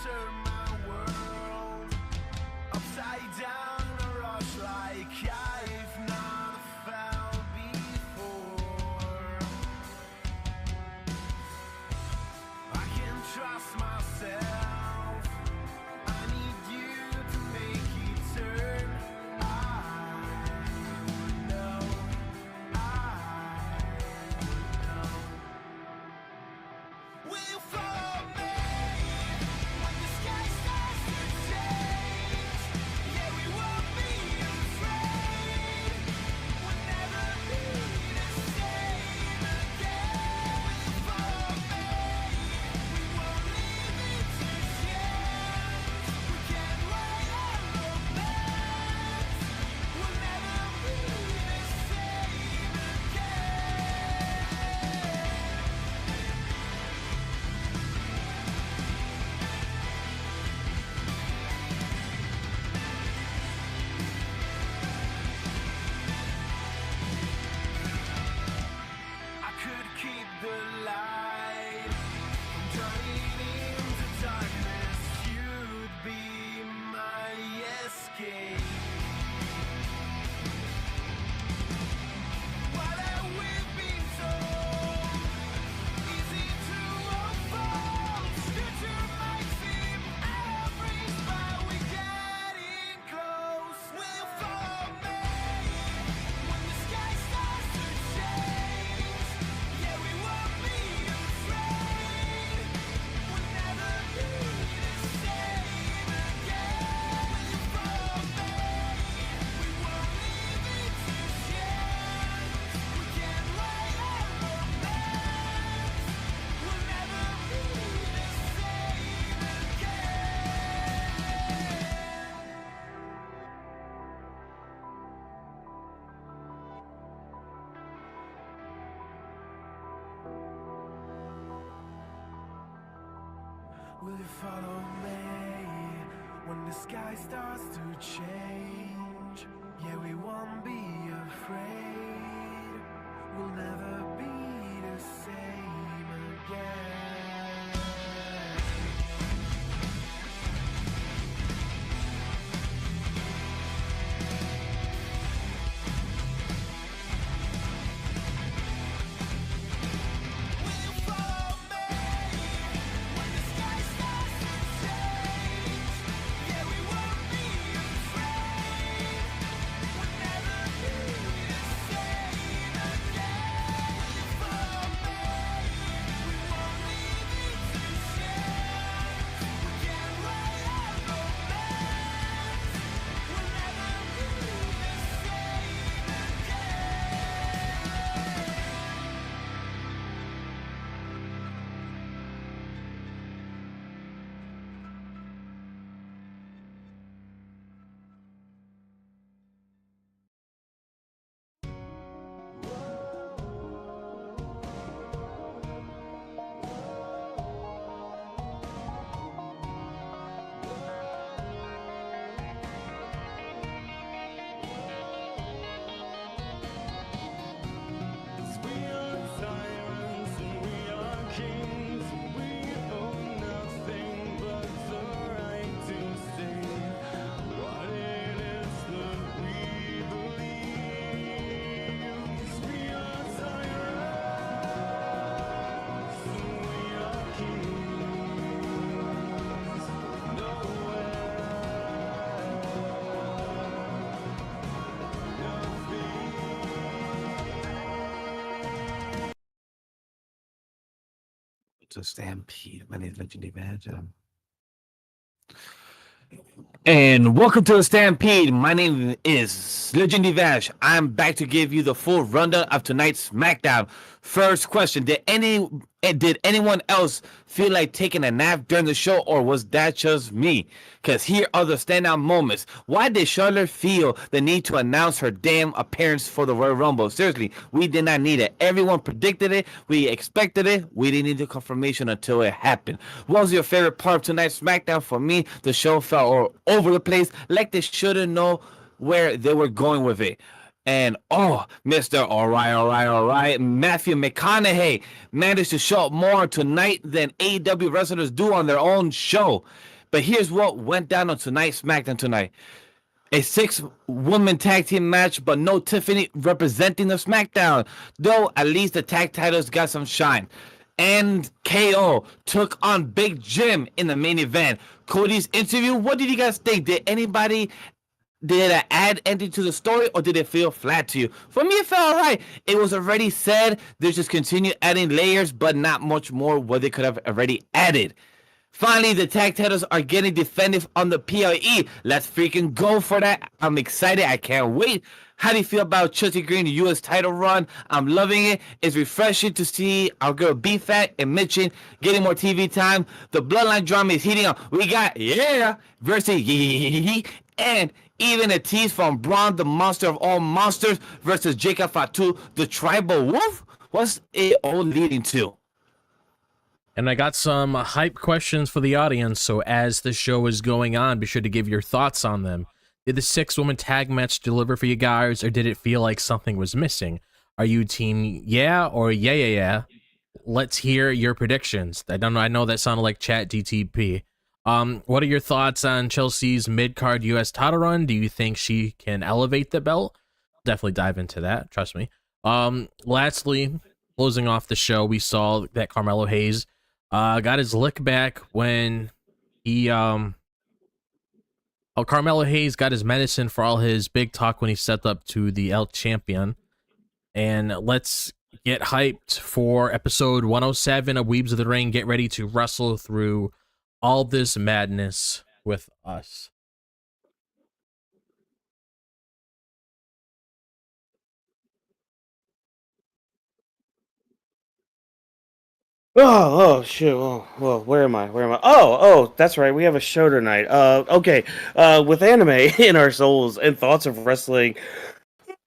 turn my world upside down, a rush like I've not felt before. I can trust myself, I need you to make it turn. I would know, I would know. Will you follow me when the sky starts to change? Yeah, we won't be afraid. We'll never be the same again. Will you follow me? We won't leave it to chance. We can't wait on romance. We'll never be the same again. I could keep the light from turning into darkness. You'd be my escape. What have we been told? Is it true or false? Future might seem every but we're getting close. Will you follow me when the sky starts to change? Yeah, we won't be afraid. We'll never be the same again. Will you follow me? We won't leave it to chance. We can't wait on romance. We'll never be the same again. Will you follow me when the sky starts to change? Yeah, we won't be afraid. We'll never be the same again. Will you follow me when the sky starts to change? Yeah, we won't be afraid. We'll never be the same again. Will you follow me? We won't leave it to chance. We can't wait on romance. We'll never be the same We are tyrants and we are kings. We own nothing but the right to say what it is that we believe. We are tyrants and we are kings. Nowhere, To Stampede. My name is Legendary Vash. And welcome to the Stampede. My name is Legendary Vash. I'm back to give you the full rundown of tonight's SmackDown. First question: Did anyone else feel like taking a nap during the show, or was that just me? Because here are the standout moments. Why did Charlotte feel the need to announce her damn appearance for the Royal Rumble? Seriously, we did not need it. Everyone predicted it. We expected it. We didn't need the confirmation until it happened. What was your favorite part of tonight's SmackDown? For me, the show felt all over the place, like they shouldn't know where they were going with it. And Mr. All right, Matthew McConaughey managed to show up more tonight than AEW wrestlers do on their own show. But here's what went down on tonight's SmackDown tonight. A 6-woman tag team match, but no Tiffany representing the SmackDown. Though at least the tag titles got some shine. And KO took on Big Jim in the main event. Cody's interview, what did you guys think? Did it add anything to the story, or did it feel flat to you? For me, it felt alright. It was already said. They just continue adding layers, but not much more what they could have already added. Finally, the tag titles are getting defended on the PLE. Let's freaking go for that. I'm excited. I can't wait. How do you feel about Chelsea Green U.S. title run? I'm loving it. It's refreshing to see our girl B-Fab and Michin getting more TV time. The Bloodline drama is heating up. We got versus and even a tease from Braun, the monster of all monsters, versus Jacob Fatu, the tribal wolf. What's it all leading to? And I got some hype questions for the audience, so as the show is going on, be sure to give your thoughts on them. Did the 6-woman tag match deliver for you guys, or did it feel like something was missing? Are you team yeah or yeah? Let's hear your predictions. I don't know, I know that sounded like chat GTP. What are your thoughts on Chelsea's mid-card US title run? Do you think she can elevate the belt? Definitely dive into that, trust me. Lastly, closing off the show, we saw that Carmelo Hayes got his lick back when he Carmelo Hayes got his medicine for all his big talk when he stepped up to the L champion. And let's get hyped for episode 107 of Weebs of the Ring. Get ready to wrestle through all this madness with us. Shit. Well, where am I? Oh, that's right. We have a show tonight. Okay. With anime in our souls and thoughts of wrestling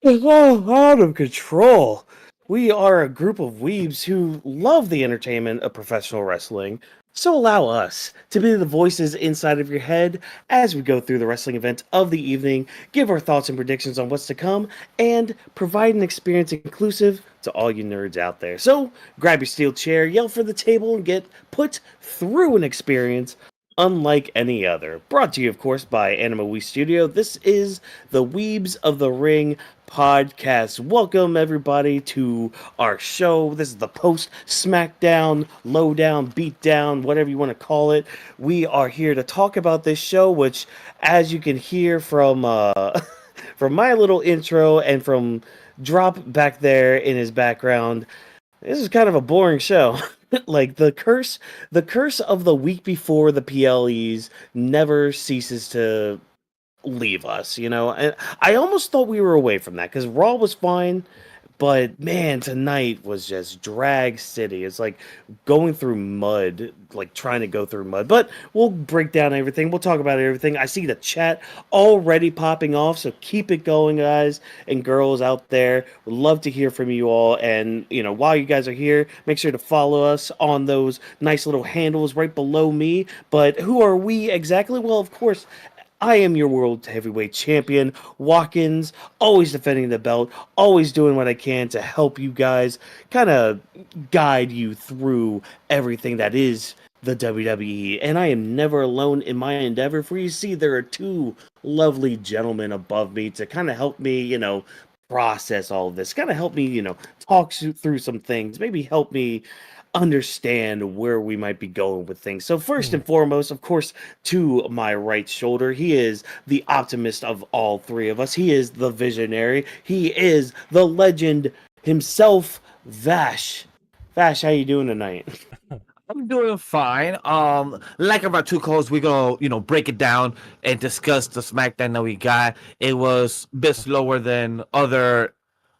is all out of control. We are a group of weebs who love the entertainment of professional wrestling. So allow us to be the voices inside of your head as we go through the wrestling event of the evening, give our thoughts and predictions on what's to come, and provide an experience inclusive to all you nerds out there. So grab your steel chair, yell for the table, and get put through an experience unlike any other. Brought to you, of course, by Anima Wii Studio. This is the Weebs of the Ring podcast. Welcome, everybody, to our show. This is the post Smackdown, lowdown, beatdown, whatever you want to call it. We are here to talk about this show, which, as you can hear from from my little intro and from Drop back there in his background, this is kind of a boring show. Like the curse of the week before the PLEs never ceases to leave us, you know. And I almost thought we were away from that because Raw was fine, but man, tonight was just drag city. It's like going through mud, like trying to go through mud. But we'll break down everything. We'll talk about everything. I see the chat already popping off, so keep it going, guys and girls out there. Would love to hear from you all. And you know, while you guys are here, make sure to follow us on those nice little handles right below me. But who are we exactly? Well, of course, I am your world heavyweight champion, Watkins, always defending the belt, always doing what I can to help you guys, kind of guide you through everything that is the WWE. And I am never alone in my endeavor, for you see there are two lovely gentlemen above me to kind of help me, you know, process all of this, kind of help me, you know, talk through some things, maybe help me understand where we might be going with things. So first and foremost, of course, to my right shoulder, he is the optimist of all three of us. He is the visionary. He is the legend himself, Vash. Vash, how you doing tonight? I'm doing fine. Like about two calls, we're gonna, break it down and discuss the SmackDown that we got. It was a bit slower than other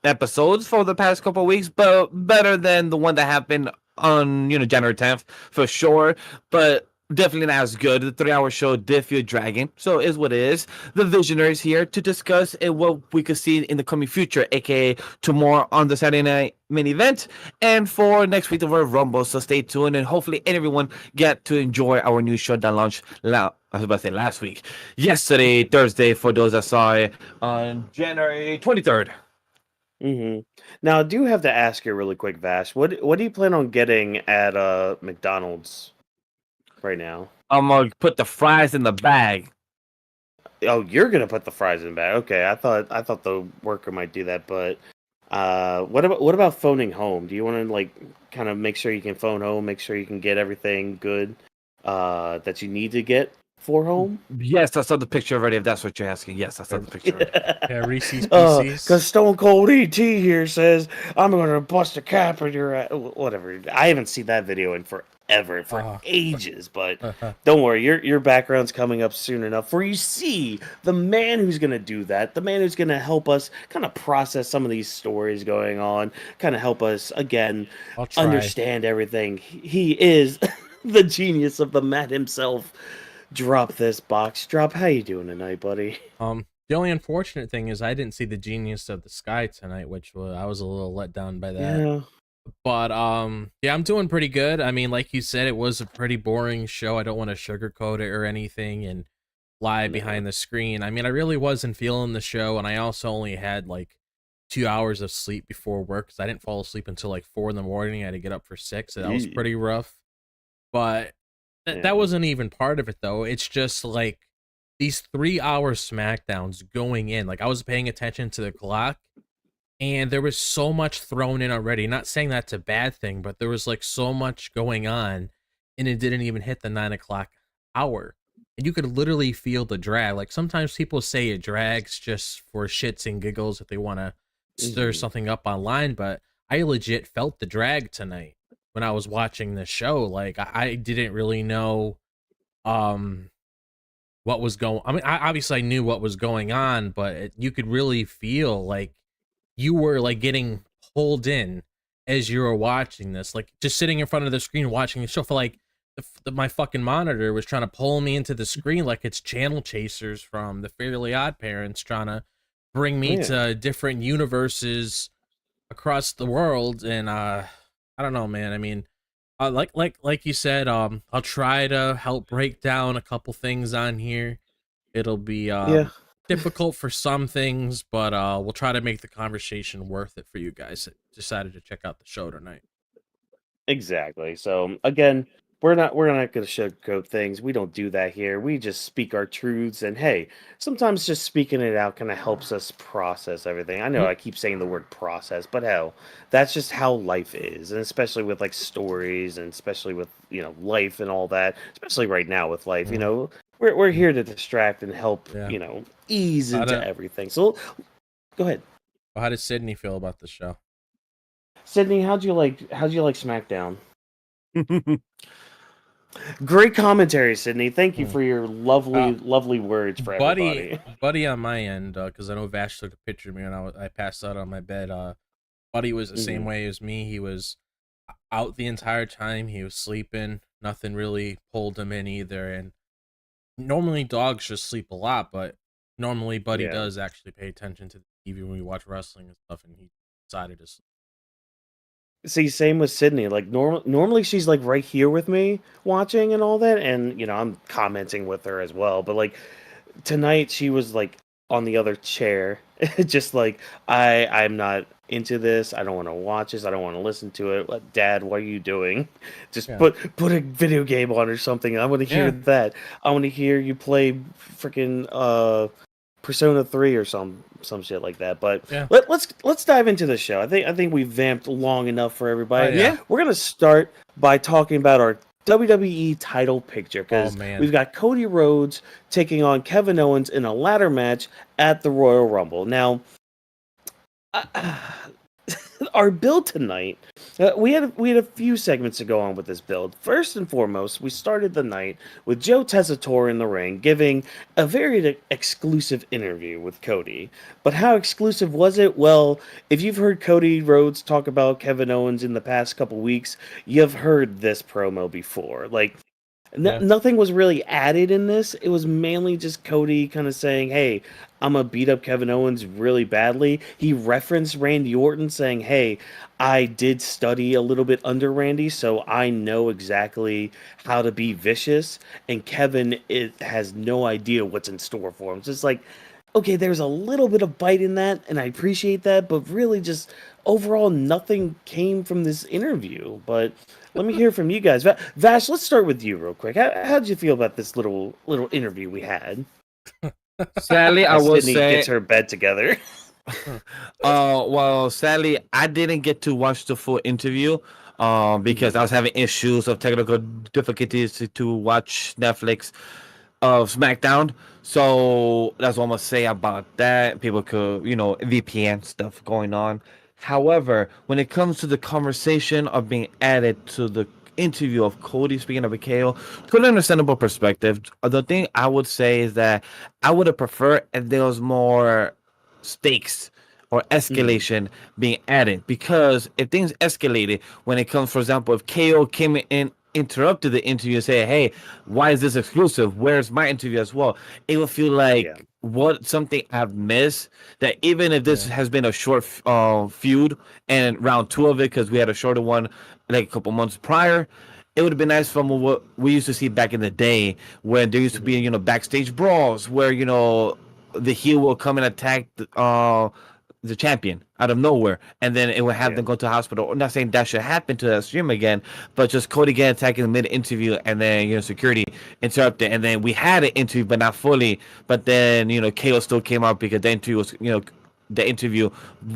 episodes for the past couple of weeks, but better than the one that happened on, January 10th for sure. But definitely not as good. The 3-hour show did feel dragging, so it is what it is. The Visionaries here to discuss what we could see in the coming future, aka tomorrow on the Saturday night main event, and for next week the Royal Rumble. So stay tuned, and hopefully everyone get to enjoy our new show that launched. I was about to say last week, yesterday, Thursday, for those that saw it on January 23rd. Mm-hmm. Now, I do have to ask you really quick, Vash. What do you plan on getting at McDonald's right now? I'm gonna put the fries in the bag. Oh, you're gonna put the fries in the bag. Okay, I thought the worker might do that, but what about phoning home? Do you want to like kind of make sure you can phone home, make sure you can get everything good that you need to get for home? Yes, I saw the picture already. If that's what you're asking, yes, I saw the picture. Already. Yeah, Reese's Because Pieces. Stone Cold ET here says I'm gonna bust a cap in your whatever. I haven't seen that video in forever, for ages. But don't worry, your background's coming up soon enough where you see the man who's gonna do that, the man who's gonna help us kind of process some of these stories going on, kind of help us again I'll try. understand everything. He is the genius of the mat himself. Drop this box. Drop. How you doing tonight, buddy? The only unfortunate thing is I didn't see the Genius of the Sky tonight, which I was a little let down by that. Yeah. But yeah, I'm doing pretty good. I mean, like you said, it was a pretty boring show. I don't want to sugarcoat it or anything and lie behind the screen. I mean, I really wasn't feeling the show, and I also only had like 2 hours of sleep before work because I didn't fall asleep until like 4 in the morning. I had to get up for 6. So that was pretty rough. But that wasn't even part of it, though. It's just like these 3-hour Smackdowns going in. Like I was paying attention to the clock, and there was so much thrown in already. Not saying that's a bad thing, but there was like so much going on, and it didn't even hit the 9 o'clock hour. And you could literally feel the drag. Like sometimes people say it drags just for shits and giggles if they want to stir something up online, but I legit felt the drag tonight when I was watching the show. Like I didn't really know what was going. I mean, obviously I knew what was going on, but you could really feel like you were like getting pulled in as you were watching this, like just sitting in front of the screen watching the show. For like my fucking monitor was trying to pull me into the screen like it's channel chasers from the Fairly Odd Parents trying to bring me to different universes across the world. And I don't know, man. I mean, like you said, I'll try to help break down a couple things on here. It'll be difficult for some things, but we'll try to make the conversation worth it for you guys that decided to check out the show tonight. Exactly. So again, we're not going to sugarcoat things. We don't do that here. We just speak our truths, and hey, sometimes just speaking it out kind of helps us process everything. I know I keep saying the word process, but hell, that's just how life is, and especially with like stories, and especially with life and all that. Especially right now with life, we're here to distract and help ease into everything. So go ahead, Well, how did Sydney feel about the show? Sydney. How'd you like SmackDown? Great commentary, Sydney. Thank you for your lovely words for everybody. Buddy on my end, because I know Vash took a picture of me and I passed out on my bed. Buddy was the same way as me. He was out the entire time. He was sleeping. Nothing really pulled him in either. And normally dogs just sleep a lot, but normally Buddy does actually pay attention to the TV when we watch wrestling and stuff, and he decided to sleep. See, same with Sydney. Like normally she's like right here with me watching and all that, and I'm commenting with her as well. But like tonight, she was like on the other chair, just like I'm not into this. I don't want to watch this. I don't want to listen to it. What, Dad, what are you doing? Just put a video game on or something. I want to hear that. I want to hear you play freaking Persona 3 or some shit like that. But let's dive into the show. I think we've vamped long enough for everybody. We're gonna start by talking about our WWE title picture, because we've got Cody Rhodes taking on Kevin Owens in a ladder match at the Royal Rumble. Now, our build tonight, we had a few segments to go on with this build. First and foremost, we started the night with Joe Tessitore in the ring giving a very exclusive interview with Cody. But how exclusive was it? Well, if you've heard Cody Rhodes talk about Kevin Owens in the past couple weeks, you've heard this promo before. Like, nothing was really added in this. It was mainly just Cody kind of saying, hey, I'm going to beat up Kevin Owens really badly. He referenced Randy Orton saying, hey, I did study a little bit under Randy, so I know exactly how to be vicious. And Kevin has no idea what's in store for him. Just like, okay, there's a little bit of bite in that, and I appreciate that, but really just overall nothing came from this interview. But let me hear from you guys. Vash, let's start with you real quick. How did you feel about this little interview we had Sadly, I as will Sydney gets say, her bed together? well, sadly, I didn't get to watch the full interview, because I was having issues of technical difficulties to watch Netflix of SmackDown. So that's what I'm gonna say about that. People could, VPN stuff going on. However, when it comes to the conversation of being added to the interview of Cody speaking of a KO, to an understandable perspective, the thing I would say is that I would have preferred if there was more stakes or escalation being added, because if things escalated when it comes, for example, if KO came in, interrupted the interview and say, hey, why is this exclusive, where's my interview as well, it would feel Yeah. like what something I've missed, that even if this Yeah. has been a short feud and round two of it, because we had a shorter one like a couple months prior, it would have been nice from what we used to see back in the day when there used to be, backstage brawls where, the heel will come and attack the champion out of nowhere, and then it would have Yeah. them go to the hospital. I'm not saying that should happen to that stream again, but just Cody getting attacked in the mid interview, and then security interrupted, and then we had an interview but not fully. But then KO still came out because the interview was the interview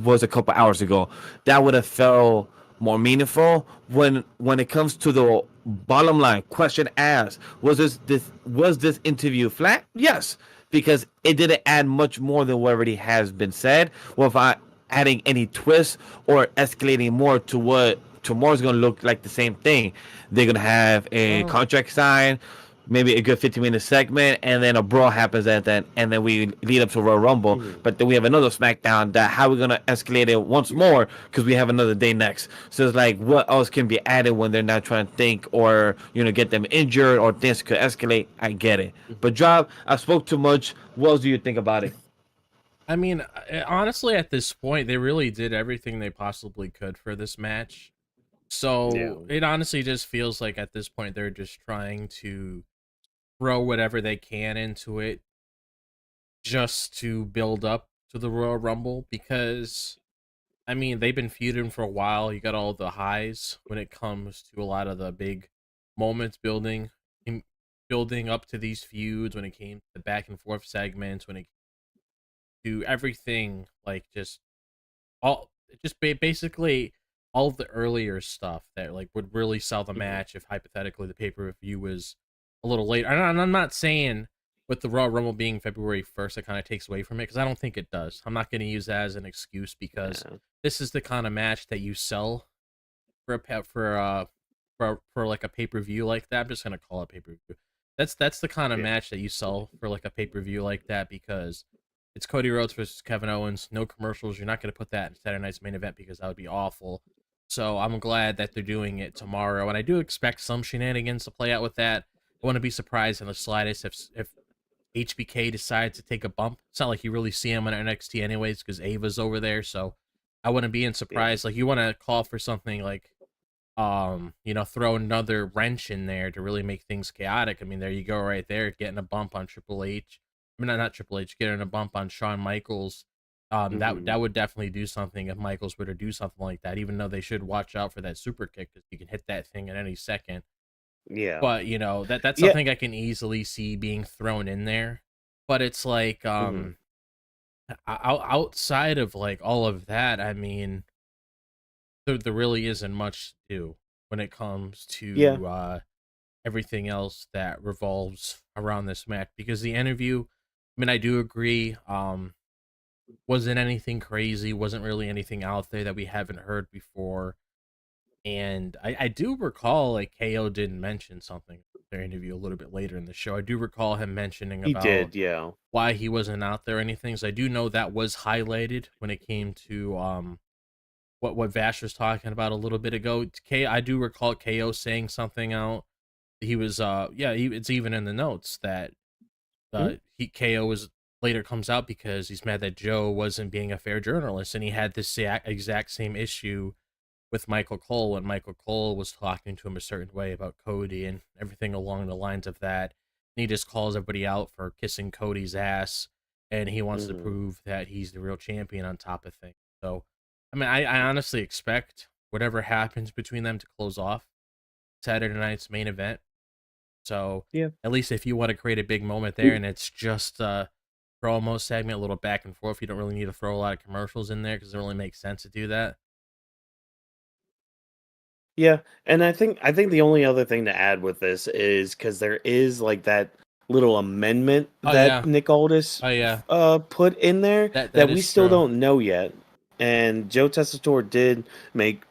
was a couple hours ago. That would have felt more meaningful. When it comes to the bottom line question asked, was this interview flat? Yes, because it didn't add much more than what already has been said, without adding any twists or escalating more to what tomorrow's going to look like the same thing. They're going to have a contract signed, maybe a good 15-minute segment, and then a brawl happens at that, and then we lead up to Royal Rumble. But then we have another SmackDown. That how we're gonna escalate it once more, because we have another day next. So it's like, what else can be added when they're not trying to think, or get them injured, or things could escalate. I get it, but Job, I spoke too much. What else do you think about it? I mean, honestly, at this point, they really did everything they possibly could for this match. So it honestly just feels like at this point they're just trying to throw whatever they can into it just to build up to the Royal Rumble, because I mean, they've been feuding for a while. You got all the highs when it comes to a lot of the big moments building up to these feuds, when it came to the back and forth segments, when it to everything, like just all just basically all of the earlier stuff that like would really sell the match if hypothetically the pay-per-view was a little later. And I'm not saying with the Royal Rumble being February 1st that kind of takes away from it, because I don't think it does. I'm not going to use that as an excuse, because this is the kind of match that you sell for for like a pay-per-view like that. I'm just going to call it pay-per-view. That's the kind of match that you sell for like a pay-per-view like that, because it's Cody Rhodes versus Kevin Owens. No commercials. You're not going to put that in Saturday night's main event, because that would be awful. So I'm glad that they're doing it tomorrow, and I do expect some shenanigans to play out with that. I wouldn't be surprised in the slightest if HBK decides to take a bump. It's not like you really see him on NXT anyways, because Ava's over there. So I wouldn't be in surprise. Like, you want to call for something like, throw another wrench in there to really make things chaotic. I mean, there you go, right there, getting a bump on Triple H. I mean, not Triple H, getting a bump on Shawn Michaels. That would definitely do something if Michaels were to do something like that. Even though they should watch out for that super kick, because you can hit that thing at any second. Yeah. But that's something I can easily see being thrown in there. But it's like outside of like all of that, I mean, there really isn't much to do when it comes to everything else that revolves around this match, because the interview, I mean, I do agree, wasn't anything crazy, wasn't really anything out there that we haven't heard before. And I do recall like KO didn't mention something in their interview a little bit later in the show. I do recall him mentioning He about did, yeah. why he wasn't out there or anything. So I do know that was highlighted when it came to what Vash was talking about a little bit ago. I do recall KO saying something out. He was it's even in the notes that KO was later comes out because he's mad that Joe wasn't being a fair journalist, and he had this exact same issue with Michael Cole, and Michael Cole was talking to him a certain way about Cody and everything along the lines of that. And he just calls everybody out for kissing Cody's ass and he wants to prove that he's the real champion on top of things. So, I mean, I honestly expect whatever happens between them to close off Saturday night's main event. So, Yeah. at least if you want to create a big moment there, and it's just a promo segment, a little back and forth, you don't really need to throw a lot of commercials in there because it doesn't really make sense to do that. Yeah, and I think the only other thing to add with this is because there is like that little amendment Oh that yeah, Nick Aldis oh yeah, put in there that that we is still true. don't know yet. And Joe Tessitore did make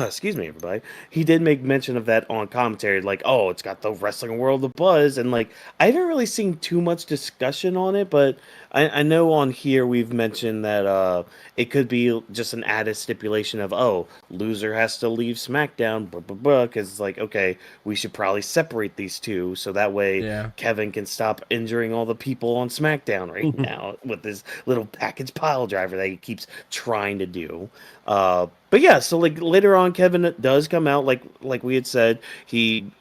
excuse me, everybody. He did make mention of that on commentary, like, oh, it's got the wrestling world of buzz, and like I haven't really seen too much discussion on it, but I know on here we've mentioned that it could be just an added stipulation of, oh, loser has to leave SmackDown, because it's like, okay, we should probably separate these two so that way Yeah. Kevin can stop injuring all the people on SmackDown right now with this little package pile driver that he keeps trying to do. But yeah, so like later on, Kevin does come out, like we had said. He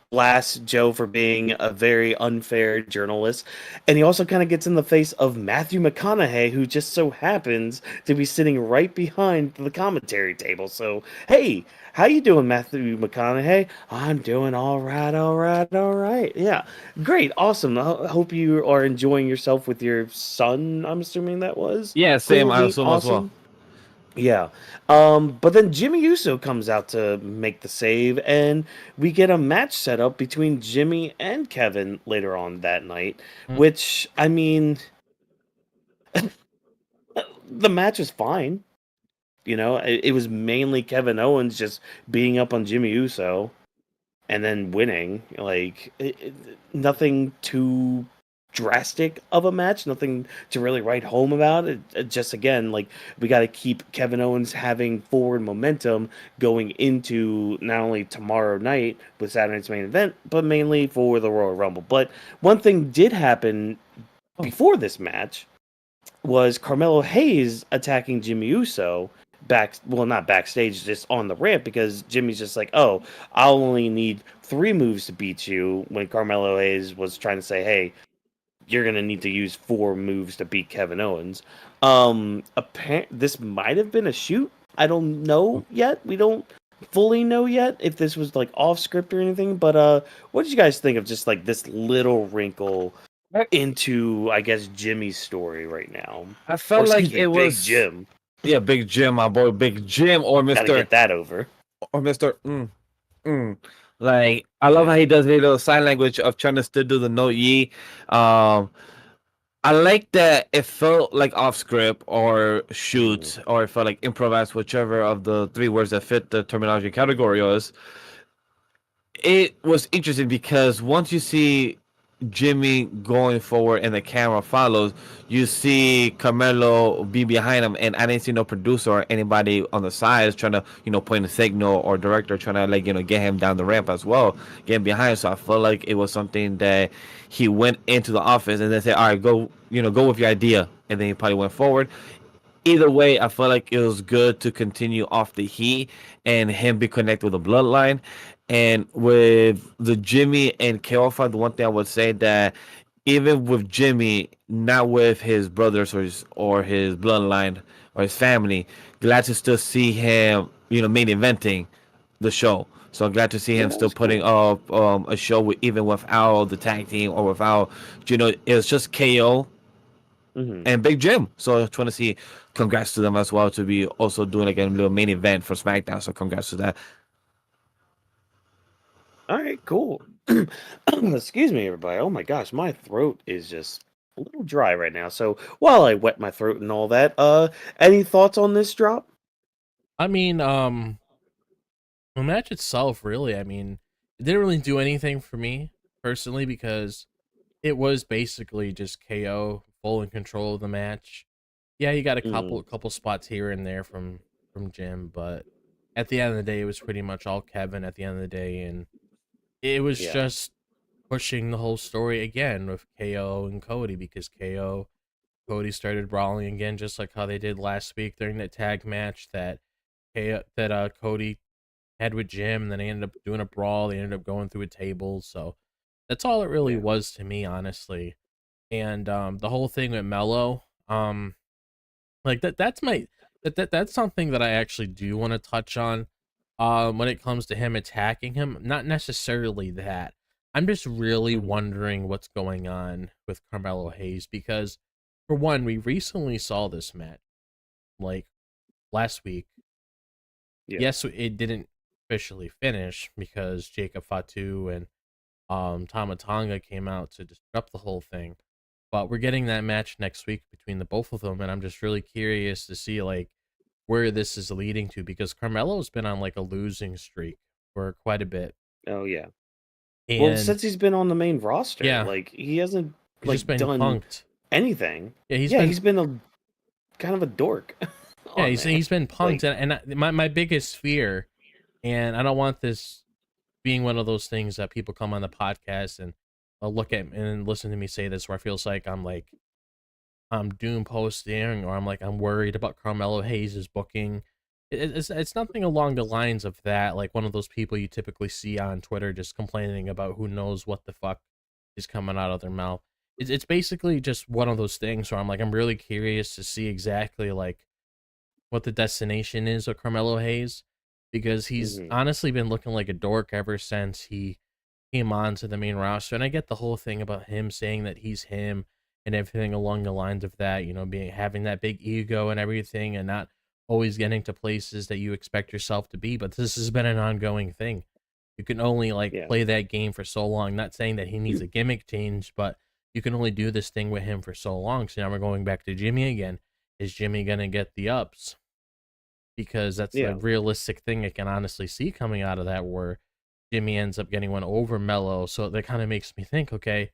blasts Joe for being a very unfair journalist, and he also kind of gets in the face of Matthew McConaughey, who just so happens to be sitting right behind the commentary table. So hey, how you doing, Matthew McConaughey? I'm doing all right, all right, all right. Yeah, great, awesome. I hope you are enjoying yourself with your son. I'm assuming that was Yeah, same. cool, I neat, assume as well. awesome. Yeah. But then Jimmy Uso comes out to make the save, and we get a match set up between Jimmy and Kevin later on that night, Mm. which, I mean, the match was fine. You know, it was mainly Kevin Owens just beating up on Jimmy Uso and then winning. Like, nothing too drastic of a match, nothing to really write home about. It just, again, like, we got to keep Kevin Owens having forward momentum going into not only tomorrow night with Saturday's main event, but mainly for the Royal Rumble. But one thing did happen before this match was Carmelo Hayes attacking Jimmy Uso not backstage, just on the ramp, because Jimmy's just like, oh, I'll only need 3 moves to beat you, when Carmelo Hayes was trying to say, hey, you're gonna need to use 4 moves to beat Kevin Owens. This might have been a shoot. I don't know yet. We don't fully know yet if this was like off script or anything. But what did you guys think of just like this little wrinkle into, I guess, Jimmy's story right now? I Or felt like excuse me, it Big was Jim. yeah, Big Jim, my boy, Big Jim, or Gotta Mister get that over. or Mister. Like I love how he does a little sign language of trying to still do the no ye. Um, I like that it felt like off script or shoot, or it felt like improvised, whichever of the 3 words that fit the terminology category was. It was interesting because once you see Jimmy going forward and the camera follows, you see Carmelo be behind him, and I didn't see no producer or anybody on the sides trying to, point a signal, or director trying to, like, get him down the ramp as well, getting behind. So I felt like it was something that he went into the office and then said, all right, go, go with your idea. And then he probably went forward. Either way, I felt like it was good to continue off the heat and him be connected with the bloodline. And with the Jimmy and KO fight, the one thing I would say that even with Jimmy, not with his brothers or his bloodline or his family, glad to still see him, main eventing the show. So I'm glad to see him That still was putting cool. up a show even without the tag team, or without, it was just KO Hmm. and Big Jim. So I just want to see, congrats to them as well, to be also doing like a little main event for SmackDown. So congrats to that. All right, cool. Excuse me, everybody. Oh my gosh, my throat is just a little dry right now. So while I wet my throat and all that, any thoughts on this drop? I mean, the match itself, really, I mean, it didn't really do anything for me personally because it was basically just KO full in control of the match. Yeah, you got a Mm, couple spots here and there from Jim, but at the end of the day, it was pretty much all Kevin at the end of the day, and it was yeah, just pushing the whole story again with KO and Cody because Cody started brawling again, just like how they did last week during that tag match that Cody had with Jim, and then they ended up doing a brawl. They ended up going through a table, so that's all it really yeah. was to me, honestly. And the whole thing with Mello, like that's something that I actually do want to touch on. When it comes to him attacking him, not necessarily that. I'm just really Mhm. wondering what's going on with Carmelo Hayes because, for one, we recently saw this match like last week. Yeah. Yes, it didn't officially finish because Jacob Fatu and Tama Tonga came out to disrupt the whole thing. But we're getting that match next week between the both of them, and I'm just really curious to see like where this is leading to because Carmelo's been on like a losing streak for quite a bit. Oh yeah. Well, And since he's been on the main roster, yeah, like he hasn't he's just been done punked. anything. Yeah, he's Yeah, been he's been a kind of a dork yeah, on there. he's been punked, Like, my biggest fear, and I don't want this being one of those things that people come on the podcast and look at and listen to me say this, where I feels like I'm doom posting or I'm worried about Carmelo Hayes' booking. It's nothing along the lines of that. Like one of those people you typically see on Twitter just complaining about who knows what the fuck is coming out of their mouth. It's basically just one of those things where I'm really curious to see exactly like what the destination is of Carmelo Hayes because he's mhm. honestly been looking like a dork ever since he came on to the main roster. And I get the whole thing about him saying that he's him and everything along the lines of that, being having that big ego and everything and not always getting to places that you expect yourself to be. But this has been an ongoing thing. You can only like Yeah. play that game for so long. Not saying that he needs a gimmick change, but you can only do this thing with him for so long. So now we're going back to Jimmy again. Is Jimmy gonna get the ups? Because that's a Yeah. realistic thing I can honestly see coming out of that where Jimmy ends up getting one over Mello. So that kind of makes me think, okay,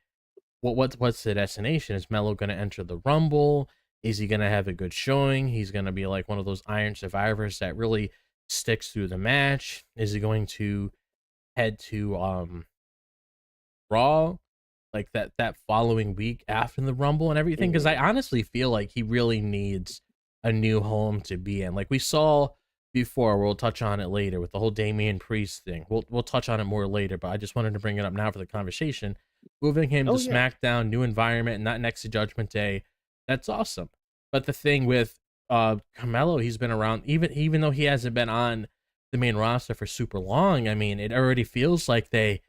what's the destination? Is Mello going to enter the Rumble? Is he going to have a good showing? He's going to be like one of those Iron Survivors that really sticks through the match. Is he going to head to Raw like that following week after the Rumble and everything? Because I Mhm. honestly feel like he really needs a new home to be in. Like we saw before, we'll touch on it later with the whole Damian Priest thing. We'll touch on it more later, but I just wanted to bring it up now for the conversation. Moving him to Oh yeah. SmackDown, new environment, not next to Judgment Day, that's awesome. But the thing with Carmelo, he's been around even though he hasn't been on the main roster for super long. I mean, it already feels like they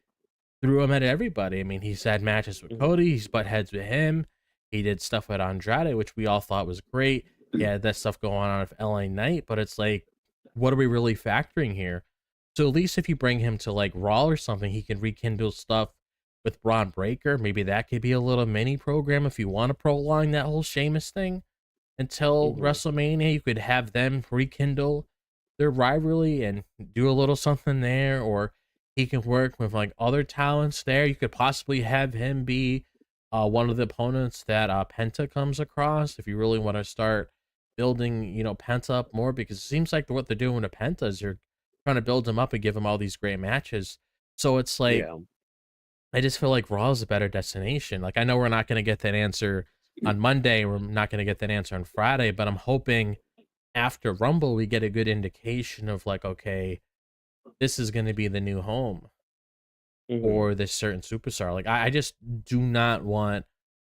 threw him at everybody. I mean, he's had matches with Mhm. Cody, he's butt heads with him. He did stuff with Andrade, which we all thought was great. Yeah, that stuff going on with LA Knight, but it's like, what are we really factoring here? So at least if you bring him to like Raw or something, he can rekindle stuff with Braun Breaker. Maybe that could be a little mini program if you want to prolong that whole Sheamus thing until Mhm. WrestleMania. You could have them rekindle their rivalry and do a little something there, or he can work with like other talents there. You could possibly have him be one of the opponents that Penta comes across if you really want to start building, Penta up more because it seems like what they're doing to Penta is they're trying to build him up and give him all these great matches. So it's like Yeah. I just feel like Raw is a better destination. Like I know we're not going to get that answer on Monday, we're not going to get that answer on Friday, but I'm hoping after Rumble we get a good indication of like, okay, this is going to be the new home Mhm. for this certain superstar. Like I just do not want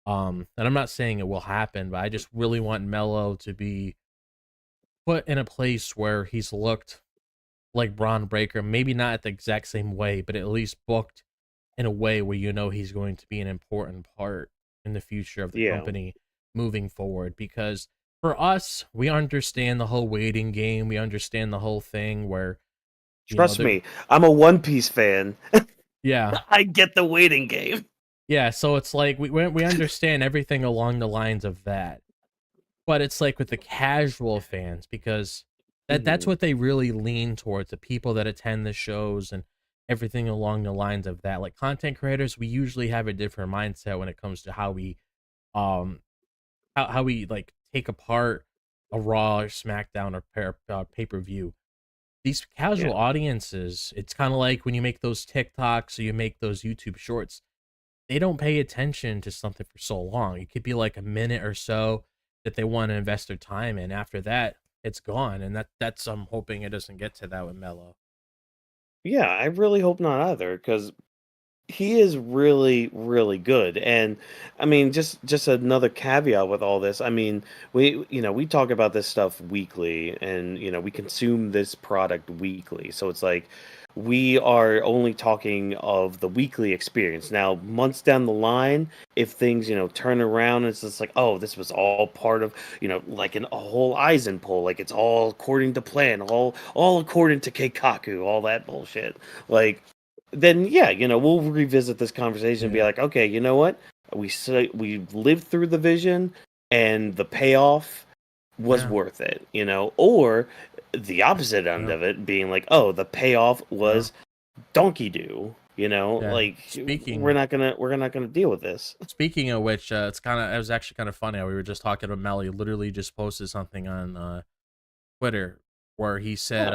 and I'm not saying it will happen, but I just really want Mello to be put in a place where he's looked like Braun Breaker, maybe not at the exact same way, but at least booked in a way where he's going to be an important part in the future of the Yeah. company moving forward. Because for us, we understand the whole waiting game. We understand the whole thing where, Trust they're, me, I'm a One Piece fan. yeah, I get the waiting game. yeah. So it's like we understand everything along the lines of that. But it's like with the casual fans because that's Mhm. what they really lean towards, the people that attend the shows and everything along the lines of that. Like content creators, we usually have a different mindset when it comes to how we um how we like take apart a Raw or SmackDown or pay-per-view. These casual Yeah. audiences, it's kind of like when you make those TikToks or you make those YouTube shorts, they don't pay attention to something for so long. It could be like a minute or so that they want to invest their time in. After that, it's gone. And that's I'm hoping it doesn't get to that with Mello. Yeah, I really hope not either, because he is really, really good. And I mean, just another caveat with all this. I mean, we talk about this stuff weekly, and we consume this product weekly. So it's like we are only talking of the weekly experience. Now, months down the line, if things turn around, it's just like, oh, this was all part of like a whole Eisen poll, like it's all according to plan, all according to Keikaku, all that bullshit. Like, then yeah, we'll revisit this conversation and be Yeah. like, okay, you know what? We lived through the vision, and the payoff was Yeah. worth it, or the opposite end Yeah. of it being like, oh, the payoff was donkey do, Yeah. like Speaking- we're not gonna deal with this. Speaking of which, it was actually kind of funny. We were just talking about Mel. He literally just posted something on Twitter where he said,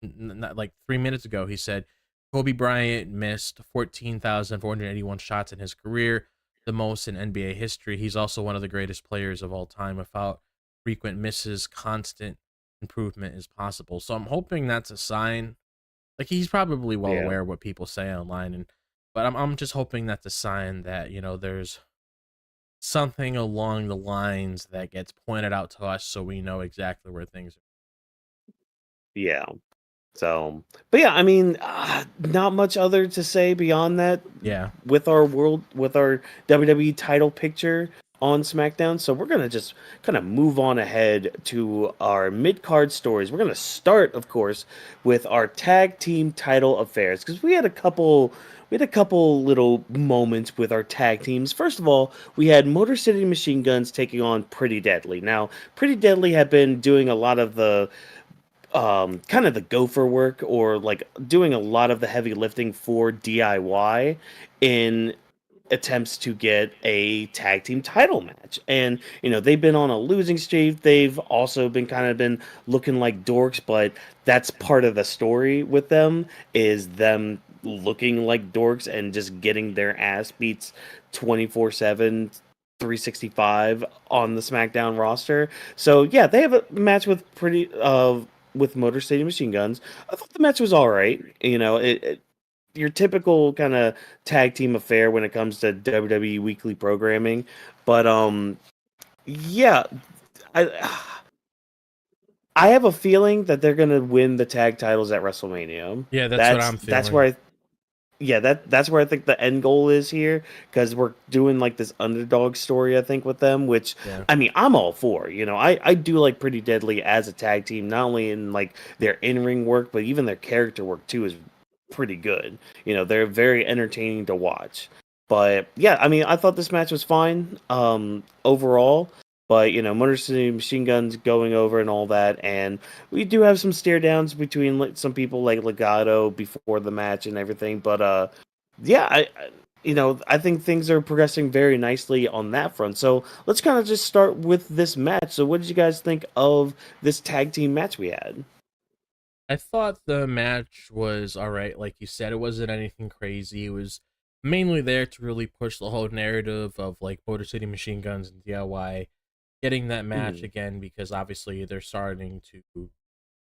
like 3 minutes ago, he said Kobe Bryant missed 14,481 shots in his career, the most in NBA history. He's also one of the greatest players of all time. Without frequent misses, constant improvement is possible. So I'm hoping that's a sign. Like, he's probably well Yeah. aware of what people say online, but I'm just hoping that's a sign that there's something along the lines that gets pointed out to us, so we know exactly where things are. Yeah. So, but yeah, I mean, not much other to say beyond that. Yeah. With our WWE title picture on SmackDown. So we're gonna just kind of move on ahead to our mid card stories. We're gonna start, of course, with our tag team title affairs because we had a couple little moments with our tag teams. First of all, we had Motor City Machine Guns taking on Pretty Deadly. Now, Pretty Deadly had been doing a lot of the kind of the gopher work, or like doing a lot of the heavy lifting for DIY in attempts to get a tag team title match. And they've been on a losing streak. They've also been looking like dorks, but that's part of the story with them, is them looking like dorks and just getting their ass beats 24/7, 365 on the SmackDown roster. So yeah, they have a match with Motor City Machine Guns. I thought the match was all right. Your typical kind of tag team affair when it comes to WWE weekly programming, but yeah, I I have a feeling that they're gonna win the tag titles at WrestleMania. Yeah, that's what I'm That's feeling. where that's where I think the end goal is here, because we're doing like this underdog story, I think, with them, which Yeah. I mean, I'm all for. I do like Pretty Deadly as a tag team, not only in like their in-ring work, but even their character work too is pretty good. They're very entertaining to watch. But yeah, I mean, I thought this match was fine overall. But Motor City Machine Guns going over and all that, and we do have some stare downs between some people like Legato before the match and everything. But yeah, I think things are progressing very nicely on that front. So let's kind of just start with this match. So what did you guys think of this tag team match we had? I thought the match was all right. Like you said, it wasn't anything crazy. It was mainly there to really push the whole narrative of like Motor City Machine Guns and DIY getting that match again, because obviously they're starting to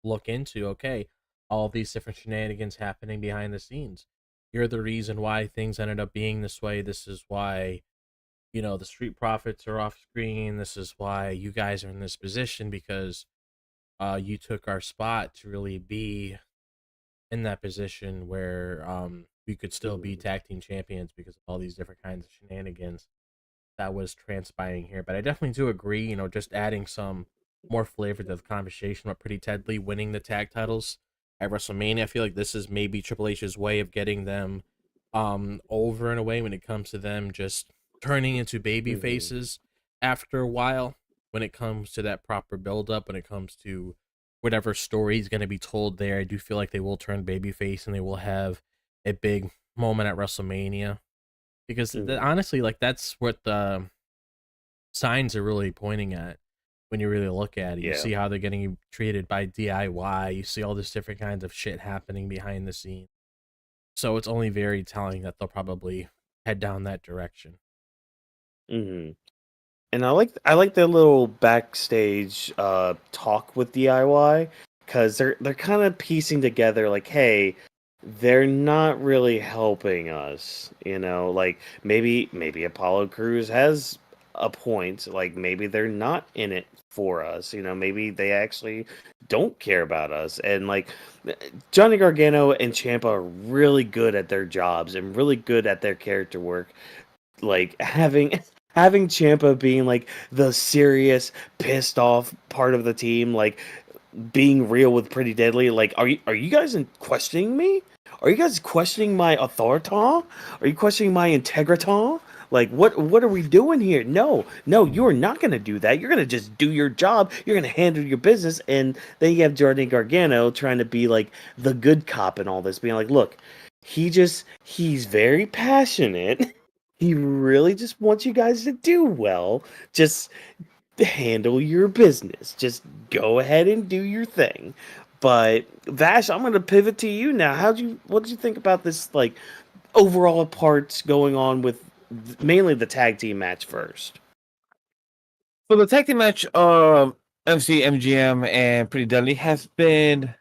look into, okay, all these different shenanigans happening behind the scenes. You're the reason why things ended up being this way. This is why, the Street Profits are off screen. This is why you guys are in this position, because you took our spot to really be in that position where we could still be tag team champions because of all these different kinds of shenanigans that was transpiring here. But I definitely do agree, just adding some more flavor to the conversation about Pretty Deadly winning the tag titles at WrestleMania. I feel like this is maybe Triple H's way of getting them over in a way when it comes to them just turning into baby faces after a while, when it comes to that proper build up, when it comes to whatever story is going to be told there. I do feel like they will turn babyface and they will have a big moment at WrestleMania, because honestly, like, that's what the signs are really pointing at when you really look at it. You Yeah. see how they're getting treated by DIY. You see all this different kinds of shit happening behind the scenes. So it's only very telling that they'll probably head down that direction. And I like their little backstage talk with DIY, because they're kind of piecing together like, hey, they're not really helping us, like maybe Apollo Crews has a point, like maybe they're not in it for us, maybe they actually don't care about us, and like Johnny Gargano and Ciampa are really good at their jobs and really good at their character work, like having Ciampa being like the serious pissed off part of the team, like being real with Pretty Deadly. Like, are you guys questioning me? Are you guys questioning my authority? Are you questioning my integrity? Like, what are we doing here? No, you are not gonna do that. You're gonna just do your job. You're gonna handle your business. And then you have Johnny Gargano trying to be like the good cop and all this, being like, look, he's very passionate. He really just wants you guys to do well. Just handle your business. Just go ahead and do your thing. But Vash, I'm going to pivot to you now. What did you think about this, like, overall parts going on with mainly the tag team match first? So the tag team match, MC, MGM, and Pretty Deadly has been.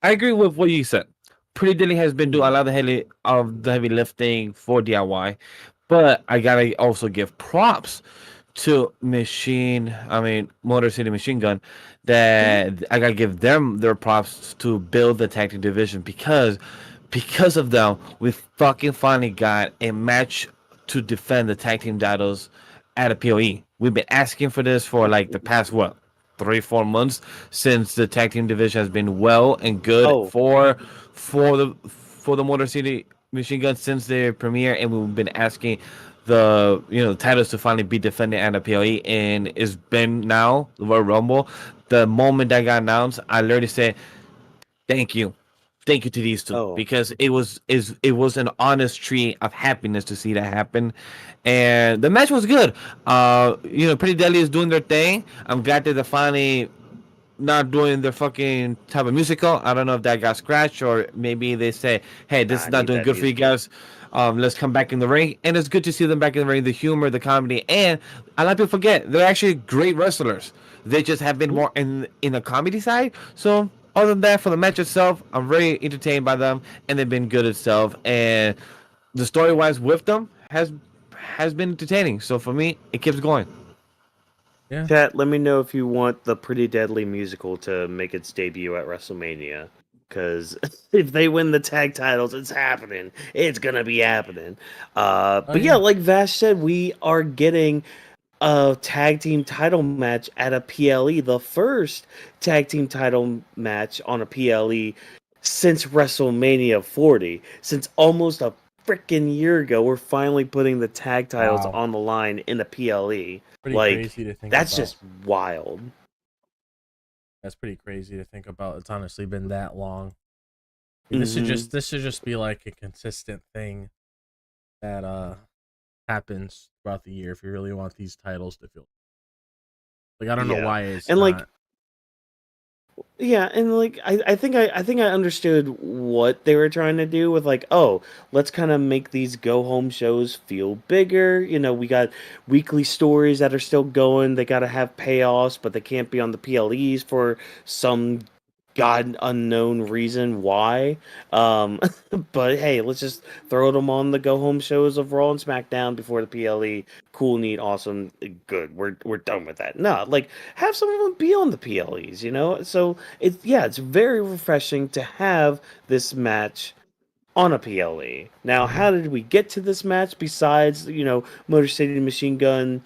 I agree with what you said. Pretty Deadly has been doing a lot of the heavy lifting for DIY, but I gotta also give props to Motor City Machine Gun. That I gotta give them their props to build the tag team division, because of them, we fucking finally got a match to defend the tag team titles at a PoE. We've been asking for this for like the past 3-4 months, since the tag team division has been well and good Oh. for the Motor City Machine Gun since their premiere, and we've been asking the titles to finally be defended at a PoE, and it's been now the Royal Rumble. The moment that got announced, I literally said, "Thank you, thank you to these two," Oh. because it was an honest tree of happiness to see that happen, and the match was good. Pretty Deadly is doing their thing. I'm glad that they're finally not doing their fucking type of musical. I don't know if that got scratched, or maybe they say, "Hey, this Nah, I is not need doing that good for you musical. guys. Let's come back in the ring." And it's good to see them back in the ring. The humor, the comedy, and a lot of people forget they're actually great wrestlers. They just have been more in the comedy side. So other than that, for the match itself, I'm very entertained by them, and they've been good itself. And the story wise with them has been entertaining. So for me, it keeps going. Yeah. Chat, let me know if you want the Pretty Deadly musical to make its debut at WrestleMania. Because if they win the tag titles, it's happening. It's gonna be happening. But yeah, yeah. like Vash said, we are getting a tag team title match at a PLE, the first tag team title match on a PLE since WrestleMania 40, since almost a freaking year ago. We're finally putting the tag titles Wow. on the line in the PLE. Pretty Like, crazy to think that's about. just wild. That's pretty crazy to think about. It's honestly been that long. This should just be like a consistent thing that happens throughout the year if you really want these titles to feel like, I don't know Yeah. why it's And like, not. yeah, and like I think I understood what they were trying to do with, like, oh, let's kind of make these go home shows feel bigger. We got weekly stories that are still going. They got to have payoffs, but they can't be on the PLEs for some god unknown reason why. Um, but hey, let's just throw them on the go home shows of Raw and SmackDown before the PLE. Cool, neat, awesome, good. We're done with that. No, like, have some of them be on the PLEs. So it's very refreshing to have this match on a PLE. Now, Mhm. how did we get to this match besides Motor City Machine Gun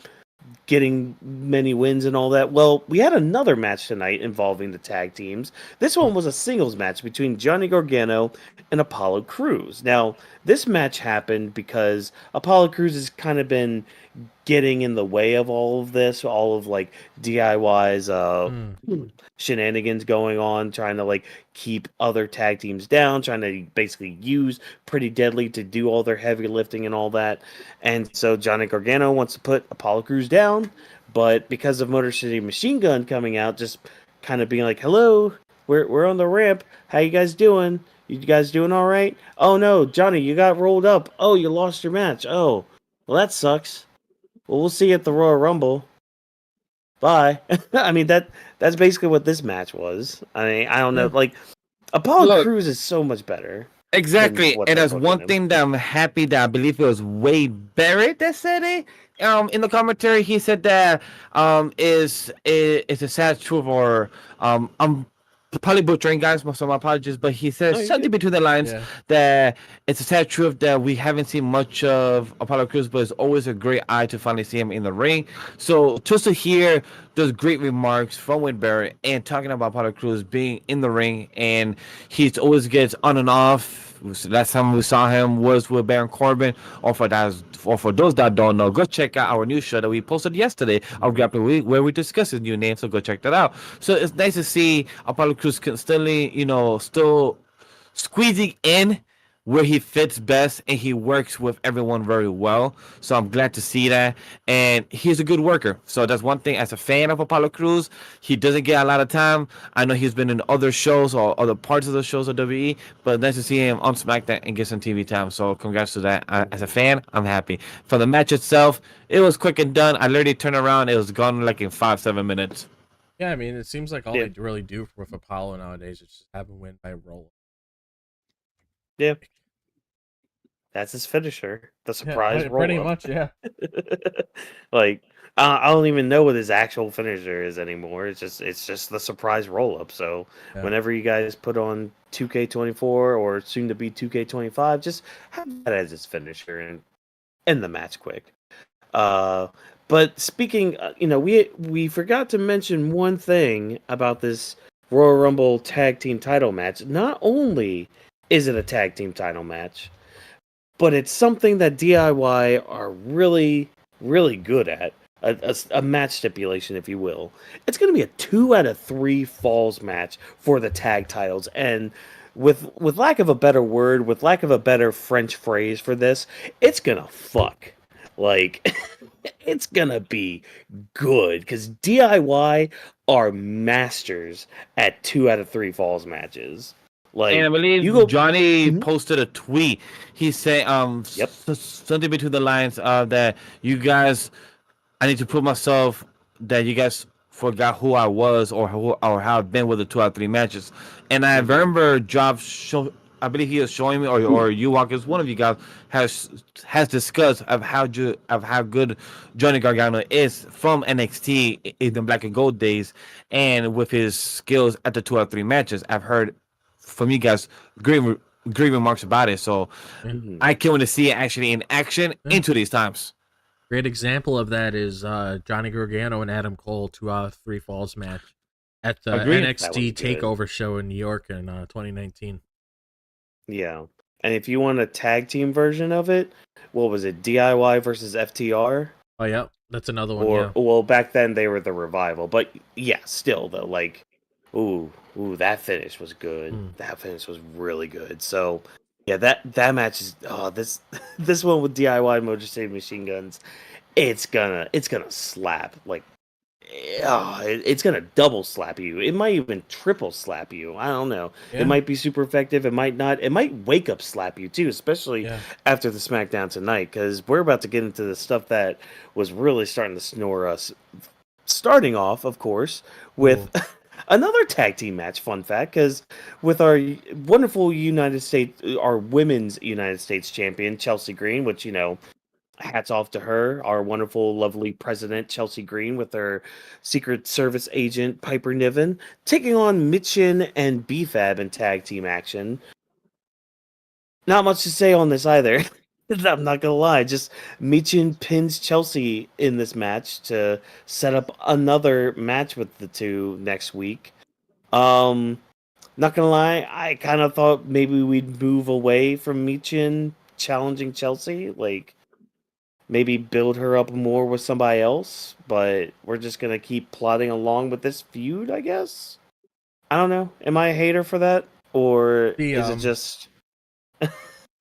getting many wins and all that? Well, we had another match tonight involving the tag teams. This one was a singles match between Johnny Gargano and Apollo Crews. Now, this match happened because Apollo Crews has kind of been getting in the way of all of this, all of like DIY's shenanigans going on, trying to like keep other tag teams down, trying to basically use Pretty Deadly to do all their heavy lifting and all that. And so Johnny Gargano wants to put Apollo Crews down, but because of Motor City Machine Gun coming out, just kind of being like, "Hello, we're on the ramp. How you guys doing? You guys doing all right? Oh no, Johnny, you got rolled up. Oh, you lost your match. Oh, well that sucks. Well, we'll see you at the Royal Rumble. Bye." I mean, that's basically what this match was. I mean, I don't know. Yeah. Like, Apollo Look, Crews is so much better. Exactly, what and they're that's booking one him. thing that I'm happy that I believe it was Wade Barrett that said it. In the commentary, he said that is a sad truth, or I'm probably butchering, guys. So my apologies, but he says No, you're something good. between the lines Yeah. that it's a sad truth that we haven't seen much of Apollo Crews, but it's always a great eye to finally see him in the ring. So just to hear those great remarks from Wade Barrett and talking about Apollo Crews being in the ring, and he always gets on and off. Last time we saw him was with Baron Corbin. Or for those that don't know, go check out our new show that we posted yesterday, our Grappling Week, where we discuss his new name. So go check that out. So it's nice to see Apollo Crews constantly, still squeezing in where he fits best, and he works with everyone very well. So I'm glad to see that, and he's a good worker. So that's one thing. As a fan of Apollo Crews, he doesn't get a lot of time. I know he's been in other shows or other parts of the shows of WWE, but nice to see him on SmackDown and get some TV time. So congrats to that. As a fan, I'm happy. For the match itself, it was quick and done. I literally turned around, it was gone like in 5-7 minutes. Yeah, I mean, it seems like all Yeah. they really do with Apollo nowadays is just have him win by roll. Yeah. That's his finisher. The surprise roll. pretty much, yeah. Like I don't even know what his actual finisher is anymore. It's just the surprise roll up. So Yeah. whenever you guys put on 2K24 or soon to be 2K25, just have that as his finisher and end the match quick. But speaking, we forgot to mention one thing about this Royal Rumble tag team title match. Not only is it a tag team title match, but it's something that DIY are really, really good at. A match stipulation, if you will. It's going to be a 2 out of 3 falls match for the tag titles. And with lack of a better word, with lack of a better French phrase for this, it's going to fuck. Like, it's going to be good. Because DIY are masters at 2 out of 3 falls matches. Like, And I believe you go. Johnny Mhm. posted a tweet. He said Yep. something between the lines of that you guys, I need to put myself that you guys forgot who I was or how I've been with the 2 out of 3 matches. And I remember I believe he was showing me, or you, Walkers, one of you guys has discussed of how good Johnny Gargano is from NXT in the Black and Gold days, and with his skills at the 2 out of 3 matches. I've heard from you guys great remarks about it. So Mhm. I can't wait to see it actually in action Yeah. into these times. Great example of that is Johnny Gargano and Adam Cole 2 out of 3 falls match at the Agreed. That NXT was good. Takeover show in New York in 2019. Yeah. And if you want a tag team version of it, what was it? DIY versus FTR? Oh yeah, that's another one. Or Yeah, well, back then they were the Revival, but yeah, still though, like, ooh, that finish was good. Mm. That finish was really good. So yeah, that match is this this one with DIY Motor City Machine Guns, it's gonna slap like. It's gonna double slap you. It might even triple slap you. I don't know. Yeah. It might be super effective. It might not. It might wake up slap you too, especially Yeah. after the SmackDown tonight, because we're about to get into the stuff that was really starting to snore us. Starting off, of course, with another tag team match. Fun fact, because with our wonderful our women's United States champion Chelsea Green, which hats off to her, our wonderful, lovely president, Chelsea Green, with her Secret Service agent, Piper Niven, taking on Michin and B-Fab in tag team action. Not much to say on this either. I'm not gonna lie. Just Michin pins Chelsea in this match to set up another match with the two next week. Not gonna lie, I kind of thought maybe we'd move away from Michin challenging Chelsea, like maybe build her up more with somebody else, but we're just gonna keep plodding along with this feud, I guess. I don't know. Am I a hater for that, or is it just?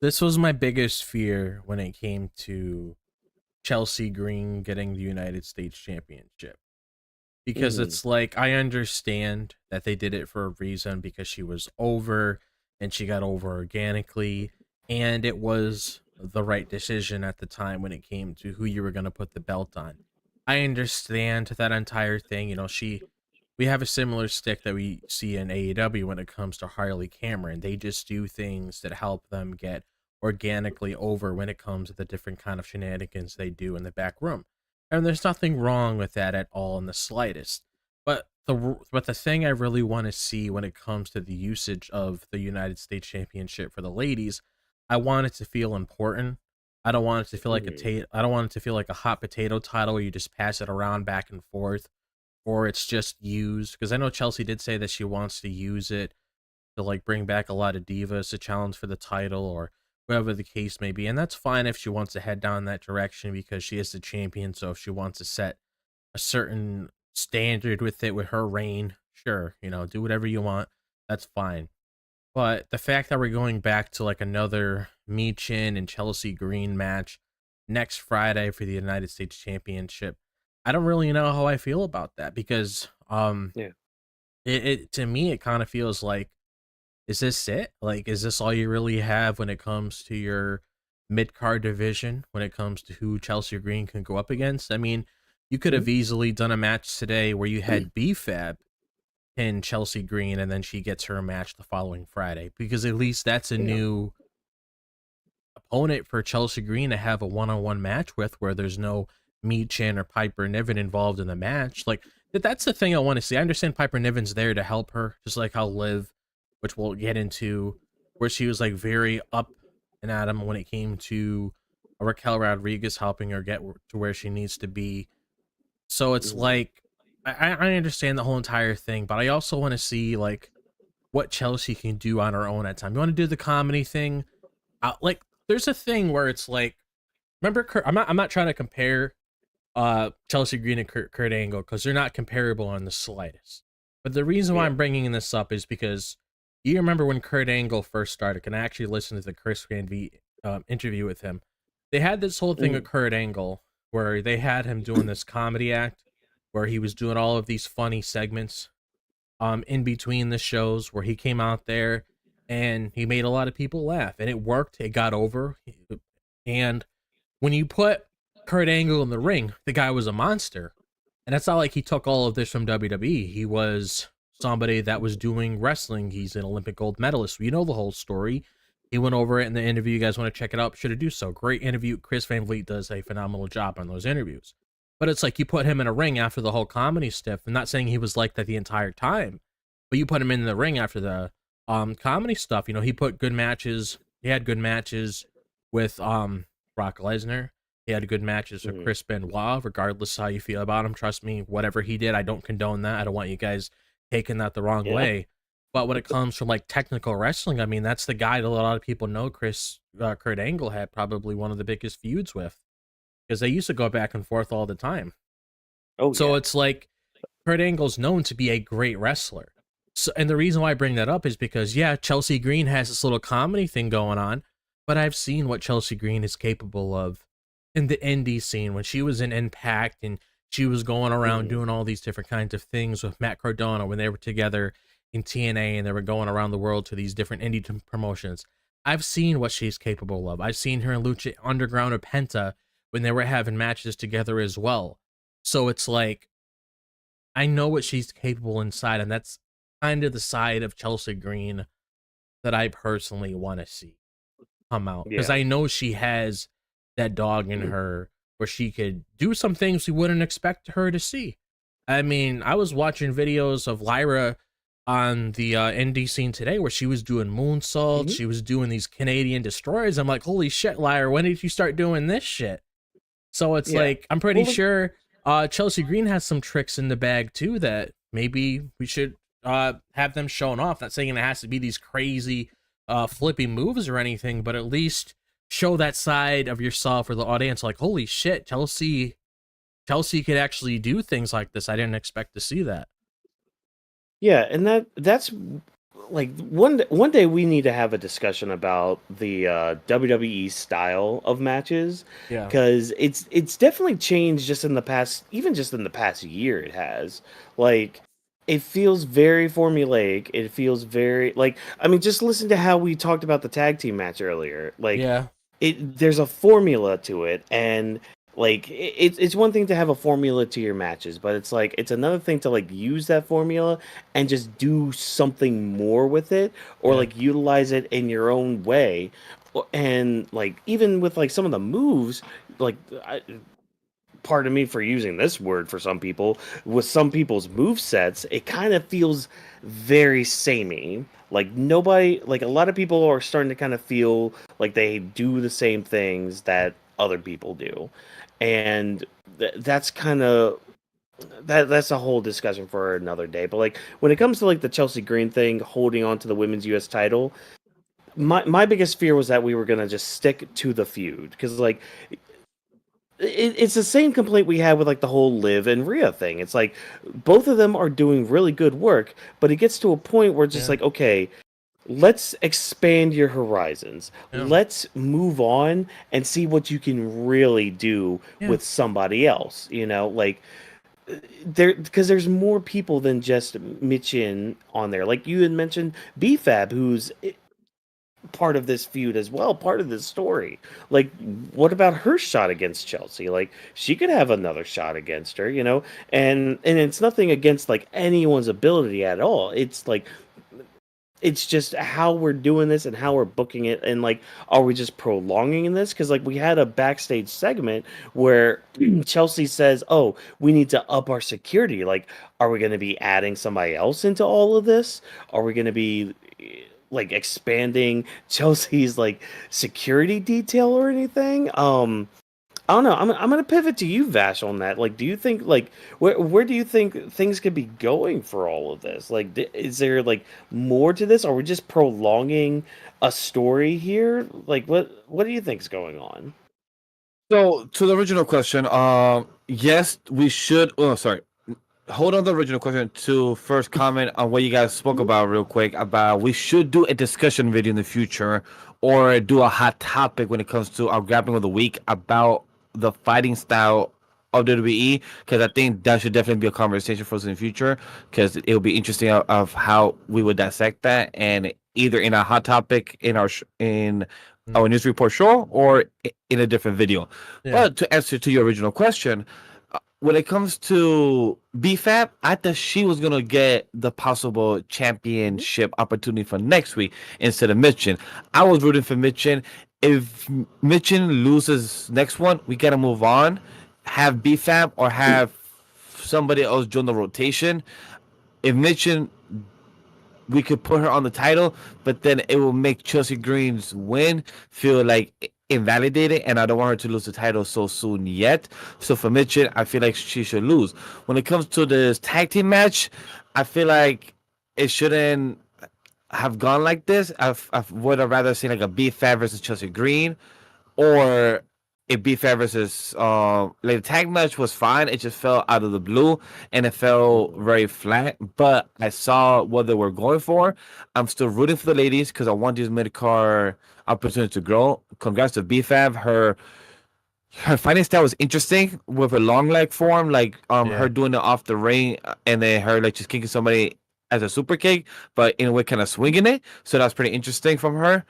This was my biggest fear when it came to Chelsea Green getting the United States Championship. Because it's like, I understand that they did it for a reason, because she was over and she got over organically, and it was the right decision at the time when it came to who you were going to put the belt on. I understand that entire thing. She we have a similar stick that we see in AEW when it comes to Harley Cameron. They just do things that help them get organically over when it comes to the different kind of shenanigans they do in the back room. And there's nothing wrong with that at all in the slightest. But the thing I really want to see when it comes to the usage of the United States Championship for the ladies, I want it to feel important. I don't want it to feel like I don't want it to feel like a hot potato title where you just pass it around back and forth, or it's just used. Because I know Chelsea did say that she wants to use it to like bring back a lot of divas to challenge for the title or whatever the case may be, and that's fine if she wants to head down that direction because she is the champion. So if she wants to set a certain standard with it with her reign, sure, do whatever you want. That's fine. But the fact that we're going back to like another Michin and Chelsea Green match next Friday for the United States Championship, I don't really know how I feel about that because Yeah. it to me it kind of feels like, is this it? Like, is this all you really have when it comes to your mid-card division, when it comes to who Chelsea Green can go up against? I mean, you could have easily done a match today where you had B-Fab and Chelsea Green, and then she gets her match the following Friday, because at least that's a new opponent for Chelsea Green to have a one-on-one match with, where there's no Michin or Piper Niven involved in the match. Like, that's the thing I want to see. I understand Piper Niven's there to help her, just like how Liv, which we'll get into, where she was like very up and at him when it came to Raquel Rodriguez helping her get to where she needs to be. So it's like, I understand the whole entire thing, but I also want to see like what Chelsea can do on her own at time. You want to do the comedy thing? Like, there's a thing where it's like, remember, I'm not trying to compare Chelsea Green and Kurt Angle because they're not comparable on the slightest. But the reason why I'm bringing this up is because you remember when Kurt Angle first started, and I actually listened to the Chris Van V interview with him. They had this whole thing with Kurt Angle where they had him doing this comedy act where he was doing all of these funny segments in between the shows where he came out there and he made a lot of people laugh, and it worked. It got over. And when you put Kurt Angle in the ring, the guy was a monster. And it's not like he took all of this from WWE. He was somebody that was doing wrestling. He's an Olympic gold medalist. We know the whole story. He went over it in the interview. You guys want to check it out? Should have do so. Great interview. Chris Van Vliet does a phenomenal job on those interviews. But it's like you put him in a ring after the whole comedy stuff. I'm not saying he was like that the entire time, but you put him in the ring after the comedy stuff. He put good matches. He had good matches with Brock Lesnar. He had good matches with Chris Benoit, regardless how you feel about him. Trust me, whatever he did, I don't condone that. I don't want you guys taking that the wrong way. But when it comes from like technical wrestling, I mean, that's the guy that a lot of people know Kurt Angle had probably one of the biggest feuds with, because they used to go back and forth all the time. So it's like Kurt Angle's known to be a great wrestler. So, and the reason why I bring that up is because, Chelsea Green has this little comedy thing going on, but I've seen what Chelsea Green is capable of in the indie scene when she was in Impact and she was going around doing all these different kinds of things with Matt Cardona when they were together in TNA and they were going around the world to these different indie promotions. I've seen what she's capable of. I've seen her in Lucha Underground or Penta when they were having matches together as well. So it's like, I know what she's capable inside, and that's kind of the side of Chelsea Green that I personally want to see come out, because I know she has that dog in her where she could do some things we wouldn't expect her to see. I mean, I was watching videos of Lyra on the indie scene today where she was doing moonsaults, she was doing these Canadian destroyers. I'm like, holy shit, Lyra, when did you start doing this shit? So it's like, I'm pretty sure Chelsea Green has some tricks in the bag too that maybe we should have them shown off. Not saying it has to be these crazy flippy moves or anything, but at least show that side of yourself for the audience. Like, holy shit, Chelsea could actually do things like this. I didn't expect to see that. Yeah, and that's like one day we need to have a discussion about the WWE style of matches. Yeah. Because it's definitely changed just in the past, even just in the past year. It has, like, it feels very formulaic. It feels very, like, I mean, just listen to how we talked about the tag team match earlier. Like, there's a formula to it, and Like it's one thing to have a formula to your matches, but it's like it's another thing to like use that formula and just do something more with it, or Yeah. like utilize it in your own way. And like even with like some of the moves, like pardon me for using this word for some people, with some people's move sets, it kind of feels very samey. Like nobody, like a lot of people are starting to kind of feel like they do the same things that other people do, and that's kind of that's a whole discussion for another day. But like when it comes to like the Chelsea Green thing, holding on to the women's U.S. title, my biggest fear was that we were gonna just stick to the feud because like it's the same complaint we had with like the whole Liv and Rhea thing. It's like both of them are doing really good work, but it gets to a point where it's just Yeah. like, okay, let's expand your horizons. Yeah. Let's move on and see what you can really do Yeah. with somebody else. You know, like because there's more people than just Michin on there. Like you had mentioned, B-Fab, who's part of this feud as well, part of this story. Like, what about her shot against Chelsea? Like, she could have another shot against her, you know. And it's nothing against like anyone's ability at all. It's like it's just how we're doing this and how we're booking it, and like, are we just prolonging this? Because like we had a backstage segment where Chelsea says, "Oh, we need to up our security." Like, are we going to be adding somebody else into all of this? Are we going to be like expanding Chelsea's like security detail or anything? I don't know. I'm gonna pivot to you, Vash, on that. Like, do you think like where do you think things could be going for all of this? Like, is there like more to this? Are we just prolonging a story here? Like, what do you think's going on? So to the original question, yes, we should. Oh, sorry. Hold on the original question to first comment on what you guys spoke about real quick about we should do a discussion video in the future or do a hot topic when it comes to our grappling of the week about the fighting style of WWE, because I think that should definitely be a conversation for us in the future, because it'll be interesting of how we would dissect that, and either in a hot topic in in our news report show or in a different video. Yeah. But to answer to your original question, when it comes to B-Fab, I thought she was gonna get the possible championship opportunity for next week instead of Michin. I was rooting for Michin. If Michin loses next one, we gotta move on. Have B-Fab or have somebody else join the rotation. If Michin, we could put her on the title, but then it will make Chelsea Green's win feel like invalidated, and I don't want her to lose the title so soon yet. So for Michin, I feel like she should lose. When it comes to this tag team match, I feel like it shouldn't have gone like this. I would have rather seen like a B-Fab versus Chelsea Green, or a B-Fab versus like the tag match was fine. It just fell out of the blue and it fell very flat. But I saw what they were going for. I'm still rooting for the ladies because I want these mid-card opportunities to grow. Congrats to B-Fab. Her fighting style was interesting with a long leg form, like her doing it off the ring and then her like just kicking somebody as a super kick, but in a way kind of swinging it. So that's pretty interesting from her.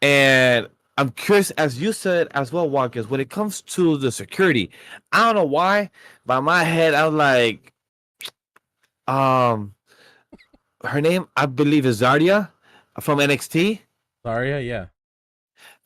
And I'm curious, as you said as well, Watkins, when it comes to the security, I don't know why, but in my head, I was like, um, her name, I believe, is Zardia from NXT. Zarya, yeah.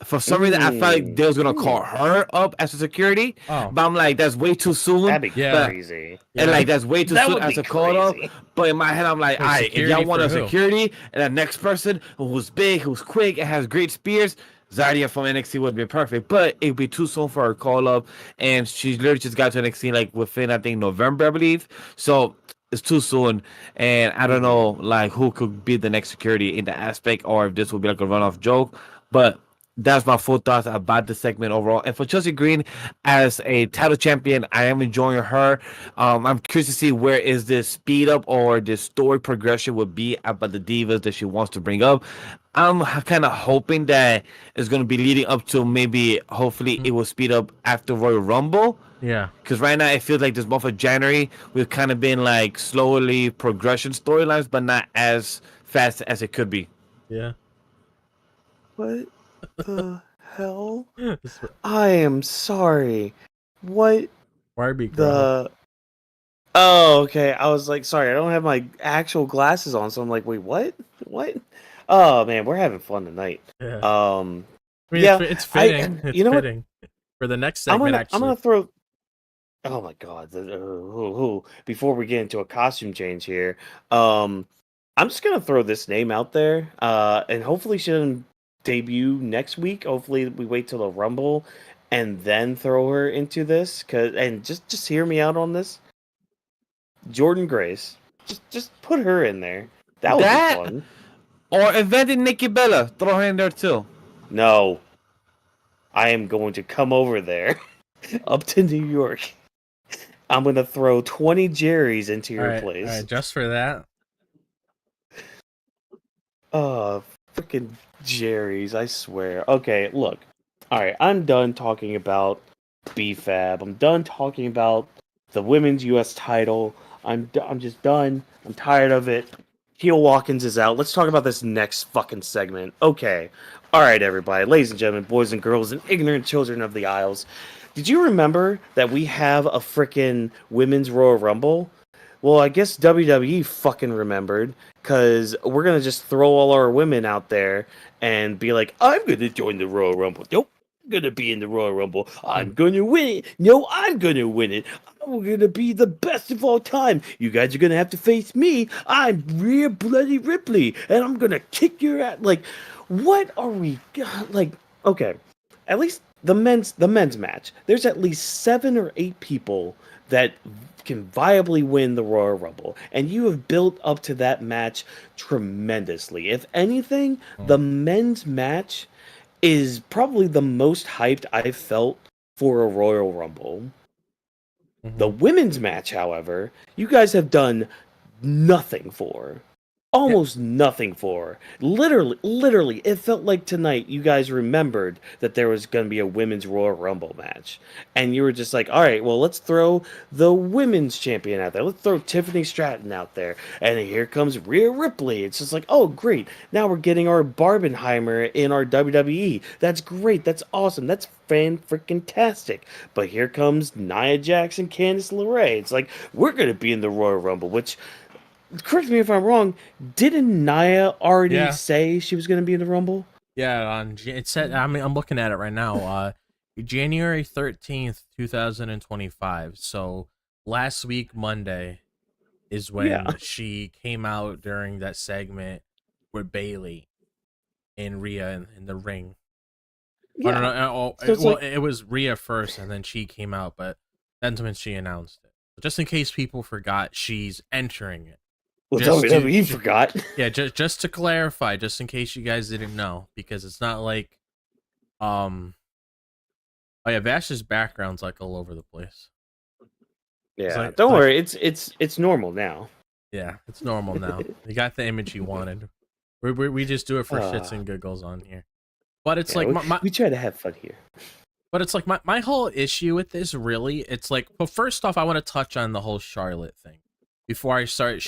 For some reason, I felt like they was gonna call her up as a security, Oh. but I'm like, that's way too soon. That'd be Yeah. crazy. And like that's way too That soon would as be a call up. crazy. But in my head, I'm like, Wait, all right, if security y'all want for a who? security and that next person who's big, who's quick, and has great spears, Zardia from NXT would be perfect. But it'd be too soon for her call up, and she literally just got to NXT like within I think November, I believe. So it's too soon, and I don't know like who could be the next security in the aspect, or if this will be like a runoff joke. But that's my full thoughts about the segment overall. And for Chelsea Green as a title champion, I am enjoying her. I'm curious to see where is this speed up or this story progression would be about the divas that she wants to bring up. I'm kind of hoping that it's going to be leading up to maybe, hopefully, it will speed up after Royal Rumble. Yeah. Because right now it feels like this month of January, we've kind of been like slowly progression storylines, but not as fast as it could be. Yeah. What the hell? I am sorry. What Barbie girl. the? Oh, okay. I was like, sorry, I don't have my actual glasses on, so I'm like, wait, what? What? Oh man, we're having fun tonight. Yeah. Um, I mean, yeah, it's fitting. It's you know what? fitting for the next I'm segment. gonna Actually, throw. Oh my god! Before we get into a costume change here, I'm just gonna throw this name out there, and hopefully she doesn't debut next week. Hopefully we wait till the Rumble, and then throw her into this. And just hear me out on this. Jordan Grace, just put her in there. That would be That fun. or invented Nikki Bella. Throw her in there too. No, I am going to come over there, up to New York. I'm gonna throw 20 Jerry's into your place. all right, just for that. Oh, freaking Jerry's, I swear. Okay, look. Alright, I'm done talking about B-Fab. I'm done talking about the women's US title. I'm just done. I'm tired of it. Heel Watkins is out. Let's talk about this next fucking segment. Okay. Alright, everybody. Ladies and gentlemen, boys and girls, and ignorant children of the Isles. Did you remember that we have a freaking women's Royal Rumble? Well, I guess WWE fucking remembered, because we're going to just throw all our women out there and be like, I'm going to join the Royal Rumble. Nope, I'm going to be in the Royal Rumble. I'm going to win it. No, I'm going to win it. I'm going to be the best of all time. You guys are going to have to face me. I'm Rhea Bloody Ripley, and I'm going to kick your ass. Like, what are we... Like, okay, at least the men's match. There's at least 7 or 8 people that can viably win the Royal Rumble, and you have built up to that match tremendously. If anything, the men's match is probably the most hyped I've felt for a Royal Rumble. The women's match, however, you guys have done nothing for. Almost nothing for. Literally, it felt like tonight you guys remembered that there was going to be a women's Royal Rumble match. And you were just like, all right, well, let's throw the women's champion out there. Let's throw Tiffany Stratton out there. And here comes Rhea Ripley. It's just like, oh, great. Now we're getting our Barbenheimer in our WWE. That's great. That's awesome. That's fan-freaking-tastic. But here comes Nia Jax and Candice LeRae. It's like, we're going to be in the Royal Rumble, which... Correct me if I'm wrong. Didn't Nia already say she was going to be in the Rumble? Yeah, it said. I mean, I'm looking at it right now. January 13th, 2025. So last week, Monday, is when she came out during that segment with Bailey and Rhea in the ring. Yeah. Oh, no, So it was Rhea first, and then she came out, but that's when she announced it. Just in case people forgot, she's entering it. Well, WWE forgot. Yeah, just to clarify, just in case you guys didn't know, because it's not like, oh yeah, Vash's background's like all over the place. Yeah, don't worry, it's normal now. Yeah, it's normal now. You got the image you wanted. We just do it for shits and giggles on here. But it's like we try to have fun here. But it's like my whole issue with this, really, it's like, well, first off, I want to touch on the whole Charlotte thing. Before I start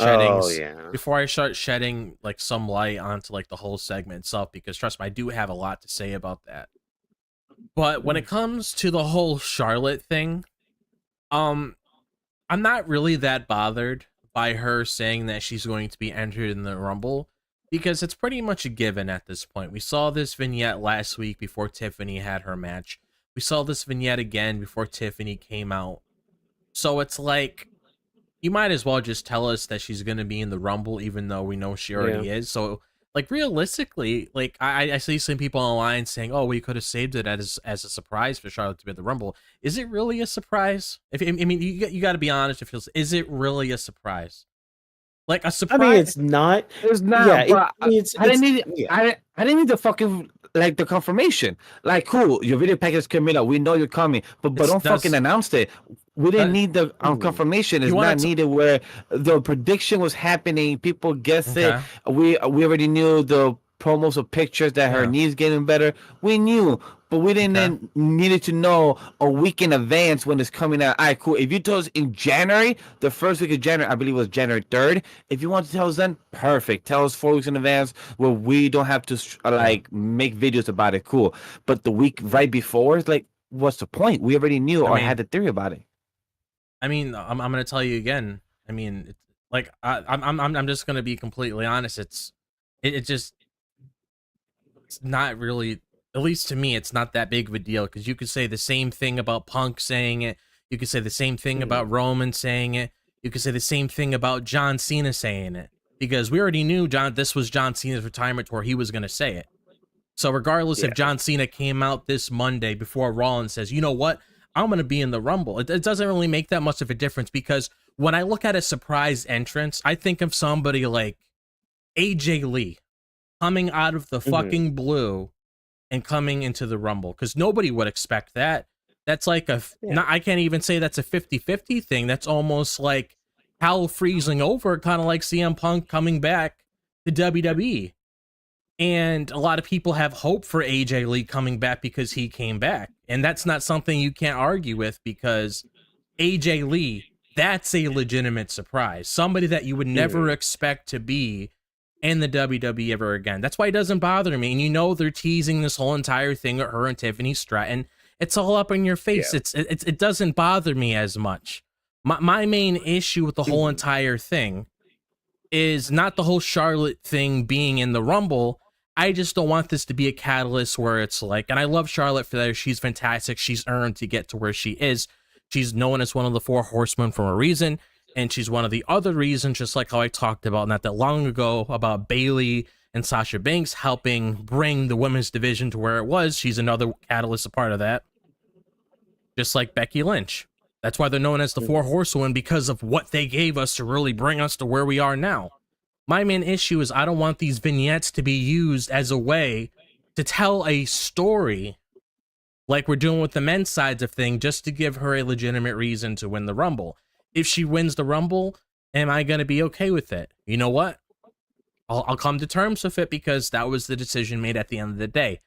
shedding like some light onto like the whole segment itself, because trust me, I do have a lot to say about that. But when it comes to the whole Charlotte thing, I'm not really that bothered by her saying that she's going to be entered in the Rumble, because it's pretty much a given at this point. We saw this vignette last week before Tiffany had her match. We saw this vignette again before Tiffany came out. So it's like, you might as well just tell us that she's going to be in the Rumble, even though we know she already is. So, like, realistically, like, I see some people online saying, oh, we could have saved it as a surprise for Charlotte to be at the Rumble. Is it really a surprise? I mean, you got to be honest. Is it really a surprise? Like, a surprise? I mean, it's not. It's not. Yeah, I didn't need. I didn't need the fucking like the confirmation. Like, cool, your video package is coming out. We know you're coming, but don't fucking announce it. We didn't need the confirmation. It's not needed. Where the prediction was happening, people guessed it. We already knew the promos of pictures that her knees getting better. We knew, but we didn't needed to know a week in advance when it's coming out. All right, cool. If you told us in January, the first week of January, I believe it was January 3rd. If you want to tell us then, perfect. Tell us 4 weeks in advance where we don't have to like make videos about it. Cool. But the week right before, it's like, what's the point? We already knew I or mean- had the theory about it. I mean, I'm gonna tell you again. I mean, it's, like I'm just gonna be completely honest. It just it's not really, at least to me, it's not that big of a deal because you could say the same thing about Punk saying it. You could say the same thing about Roman saying it. You could say the same thing about John Cena saying it because we already knew this was John Cena's retirement tour. He was gonna say it. So regardless if John Cena came out this Monday before Raw and says, you know what, I'm going to be in the Rumble, it doesn't really make that much of a difference because when I look at a surprise entrance, I think of somebody like AJ Lee coming out of the fucking blue and coming into the Rumble because nobody would expect that. That's like I can't even say that's a 50-50 thing. That's almost like hell freezing over, kind of like CM Punk coming back to WWE. And a lot of people have hope for AJ Lee coming back because he came back. And that's not something you can't argue with because AJ Lee, that's a legitimate surprise. Somebody that you would never expect to be in the WWE ever again. That's why it doesn't bother me. And you know they're teasing this whole entire thing with her and Tiffany Stratton. It's all up in your face. Yeah. It doesn't bother me as much. My main issue with the whole entire thing is not the whole Charlotte thing being in the Rumble. I just don't want this to be a catalyst where it's like, and I love Charlotte for that. She's fantastic. She's earned to get to where she is. She's known as one of the 4 horsemen for a reason. And she's one of the other reasons, just like how I talked about not that long ago about Bayley and Sasha Banks helping bring the women's division to where it was. She's another catalyst, a part of that. Just like Becky Lynch. That's why they're known as the 4 horsewomen because of what they gave us to really bring us to where we are now. My main issue is I don't want these vignettes to be used as a way to tell a story like we're doing with the men's sides of thing just to give her a legitimate reason to win the Rumble. If she wins the Rumble, am I going to be okay with it? You know what? I'll come to terms with it because that was the decision made at the end of the day.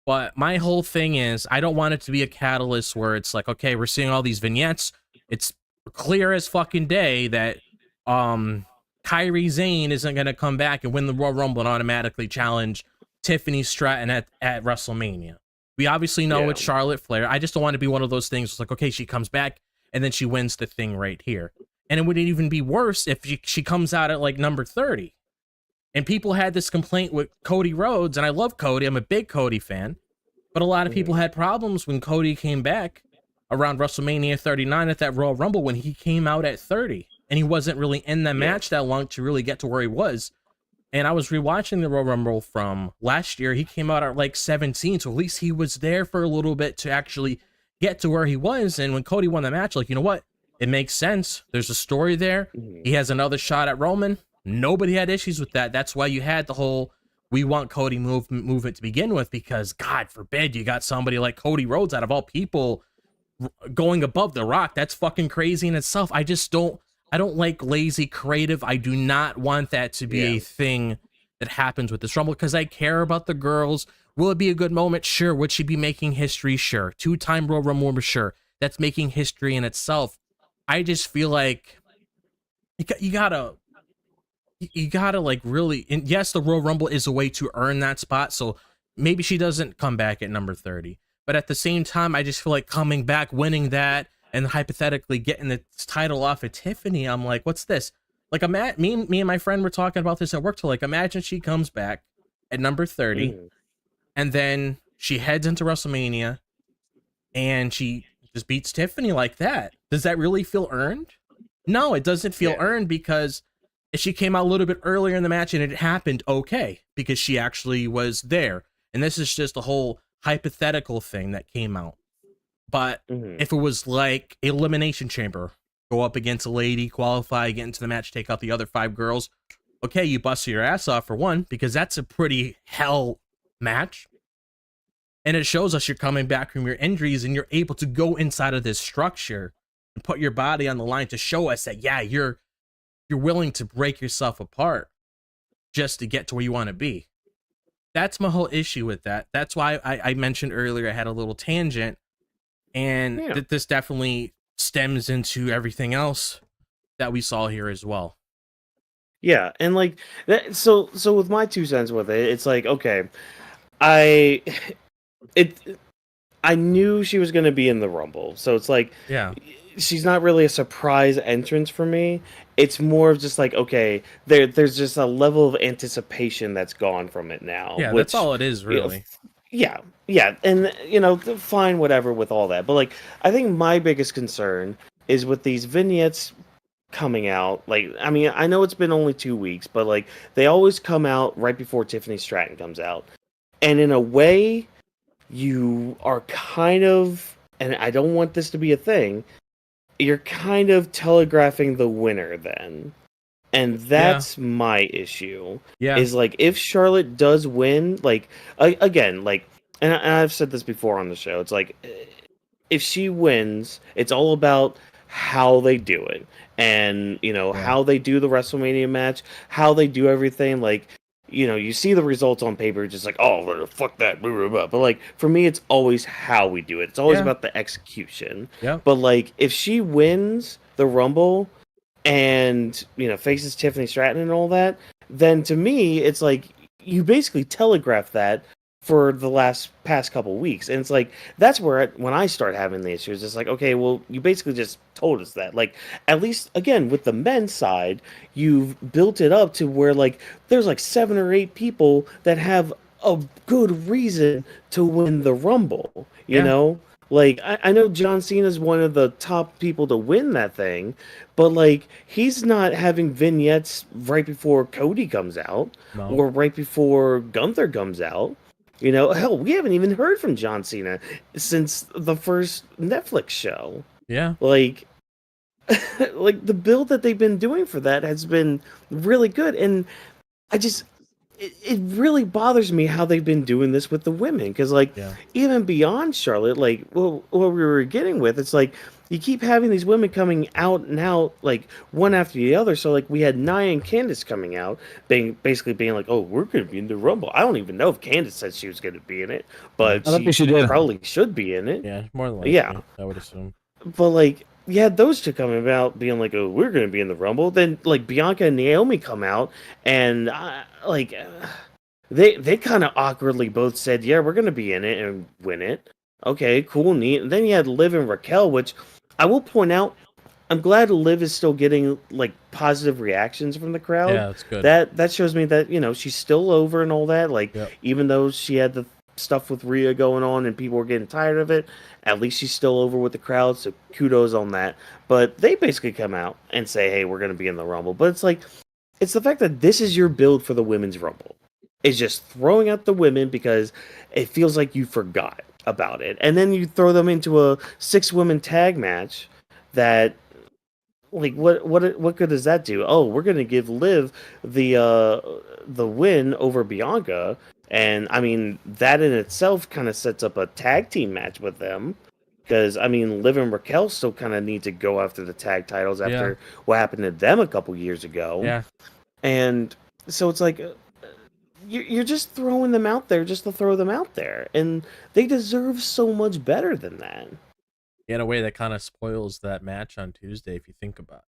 But my whole thing is I don't want it to be a catalyst where it's like, okay, we're seeing all these vignettes. It's clear as fucking day that Kairi Sane isn't going to come back and win the Royal Rumble and automatically challenge Tiffany Stratton at WrestleMania. We obviously know it's Charlotte Flair. I just don't want to be one of those things. It's like, okay, she comes back and then she wins the thing right here. And it would even be worse if she comes out at like number 30. And people had this complaint with Cody Rhodes, and I love Cody. I'm a big Cody fan. But a lot of people had problems when Cody came back around WrestleMania 39 at that Royal Rumble when he came out at 30. And he wasn't really in the match that long to really get to where he was. And I was rewatching the Royal Rumble from last year. He came out at like 17, so at least he was there for a little bit to actually get to where he was. And when Cody won the match, like, you know what? It makes sense. There's a story there. He has another shot at Roman. Nobody had issues with that. That's why you had the whole we want Cody movement to begin with, because God forbid you got somebody like Cody Rhodes out of all people going above The Rock. That's fucking crazy in itself. I don't like lazy creative. I do not want that to be a thing that happens with this Rumble because I care about the girls. Will it be a good moment? Sure. Would she be making history? Sure. 2-time Royal Rumble winner? Sure. That's making history in itself. I just feel like you gotta like really, and yes, the Royal Rumble is a way to earn that spot. So maybe she doesn't come back at number 30, but at the same time, I just feel like coming back, winning that, and hypothetically getting the title off of Tiffany, I'm like, what's this? Like, me and my friend were talking about this at work. To like, imagine she comes back at number 30, and then she heads into WrestleMania, and she just beats Tiffany like that. Does that really feel earned? No, it doesn't feel earned, because if she came out a little bit earlier in the match and it happened, okay, because she actually was there. And this is just a whole hypothetical thing that came out. But if it was like Elimination Chamber, go up against a lady, qualify, get into the match, take out the other 5 girls, okay, you bust your ass off for one, because that's a pretty hell match. And it shows us you're coming back from your injuries and you're able to go inside of this structure and put your body on the line to show us that, yeah, you're willing to break yourself apart just to get to where you want to be. That's my whole issue with that. That's why I mentioned earlier I had a little tangent, and this definitely stems into everything else that we saw here as well. Yeah, and like that. So with my 2 cents with it, it's like, okay, I I knew she was going to be in the Rumble, so it's like Yeah. she's not really a surprise entrance for me. It's more of just like, okay, there's just a level of anticipation that's gone from it now, Yeah, that's which all it is, you know, really. yeah, yeah, and fine, whatever with all that. But like, I think my biggest concern is with these vignettes coming out. Like, I mean, I know it's been only 2 weeks, but like, they always come out right before Tiffany Stratton comes out, and in a way, you are kind of, and I don't want this to be a thing, you're kind of telegraphing the winner then. And Yeah. that's my issue. Yeah. Is like, if Charlotte does win, like, again, like, and I've said this before on the show, it's like, if she wins, it's all about how they do it. And, Yeah. how they do the WrestleMania match, how they do everything. Like, you see the results on paper, just like, oh, fuck that. Blah, blah, blah. But, like, for me, it's always how we do it. It's always Yeah. about the execution. Yeah. But, like, if she wins the Rumble and, faces Tiffany Stratton and all that, then to me, it's like, you basically telegraph that for the past couple weeks. And it's like, that's where when I start having the issues, it's like, okay, well, you basically just told us that. Like, at least, again, with the men's side, you've built it up to where, like, there's like 7 or 8 people that have a good reason to win the Rumble, you Yeah. know? Like, I know John Cena's one of the top people to win that thing, but, like, he's not having vignettes right before Cody comes out No. or right before Gunther comes out. Hell, we haven't even heard from John Cena since the first Netflix show. Yeah. Like, like the build that they've been doing for that has been really good, and it really bothers me how they've been doing this with the women, because like, Yeah. even beyond Charlotte, like, well, what we were getting with, it's like you keep having these women coming out and out, like, one after the other. So like, we had Nia and Candice coming out, basically being like, oh, we're gonna be in the Rumble. I don't even know if Candice said she was gonna be in it, but I don't think she did. probably should be in it. Yeah. More than likely. Yeah. I would assume. But like, you had those two coming about being like, oh, we're gonna be in the Rumble. Then like, Bianca and Naomi come out, and they kind of awkwardly both said, yeah, we're gonna be in it and win it. Okay, cool, neat. And then you had Liv and Raquel, which I will point out, I'm glad Liv is still getting like positive reactions from the crowd. Yeah, that's good. That shows me that she's still over and all that. Like, Yep. even though she had the stuff with Rhea going on and people were getting tired of it, at least she's still over with the crowd. So kudos on that. But they basically come out and say, hey, we're gonna be in the Rumble. But it's like, it's the fact that this is your build for the women's Rumble. It's just throwing out the women because it feels like you forgot about it, and then you throw them into a 6-woman tag match that, like, what good does that do? Oh, we're gonna give Liv the win over Bianca, and I mean, that in itself kind of sets up a tag team match with them, because I mean, Liv and Raquel still kind of need to go after the tag titles after what happened to them a couple years ago. Yeah. And so it's like, you're just throwing them out there just to throw them out there, and they deserve so much better than that. In a way that kind of spoils that match on Tuesday, if you think about it.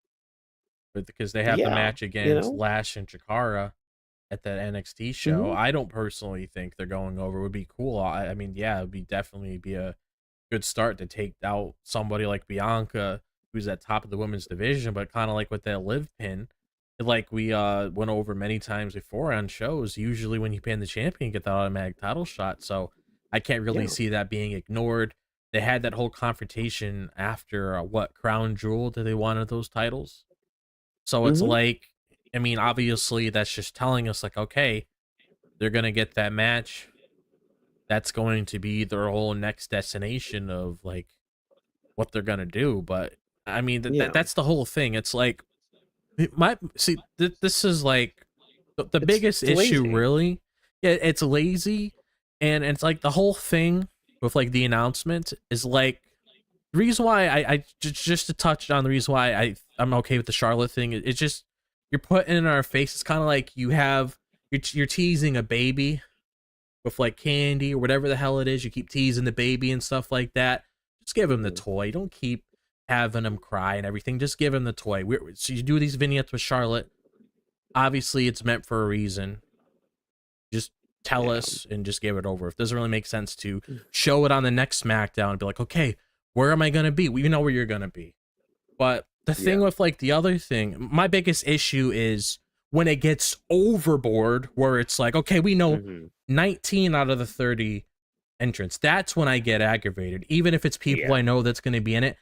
But because they have the Yeah, match against Lash and Chikara at that NXT show, Mhm. I don't personally think they're going over. It would be cool. I mean, yeah, it would be definitely be a good start to take out somebody like Bianca, who's at top of the women's division, but kind of like with that Liv pin, like we went over many times before on shows, usually when you pin the champion, you get that automatic title shot. So I can't really Yeah. see that being ignored. They had that whole confrontation after what Crown Jewel that they wanted those titles. So it's Mhm. like, I mean, obviously that's just telling us like, okay, they're gonna get that match. That's going to be their whole next destination of like what they're gonna do. But I mean, Yeah. that's the whole thing. It's like, this is like the biggest it's issue, lazy. really. Yeah, it's lazy, and it's like the whole thing with like the announcement is like the reason why I just to touch on the reason why I'm okay with the Charlotte thing. It's just you're putting in our face. It's kind of like you're teasing a baby with like candy or whatever the hell it is. You keep teasing the baby and stuff like that. Just give him the toy. Don't keep having him cry and everything. Just give him the toy. So you do these vignettes with Charlotte. Obviously, it's meant for a reason. Just tell us and just give it over. It doesn't really make sense to show it on the next SmackDown and be like, okay, where am I going to be? We know where you're going to be. But the thing with like the other thing, my biggest issue is when it gets overboard where it's like, okay, we know 19 out of the 30 entrants. That's when I get aggravated. Even if it's people I know that's going to be in it.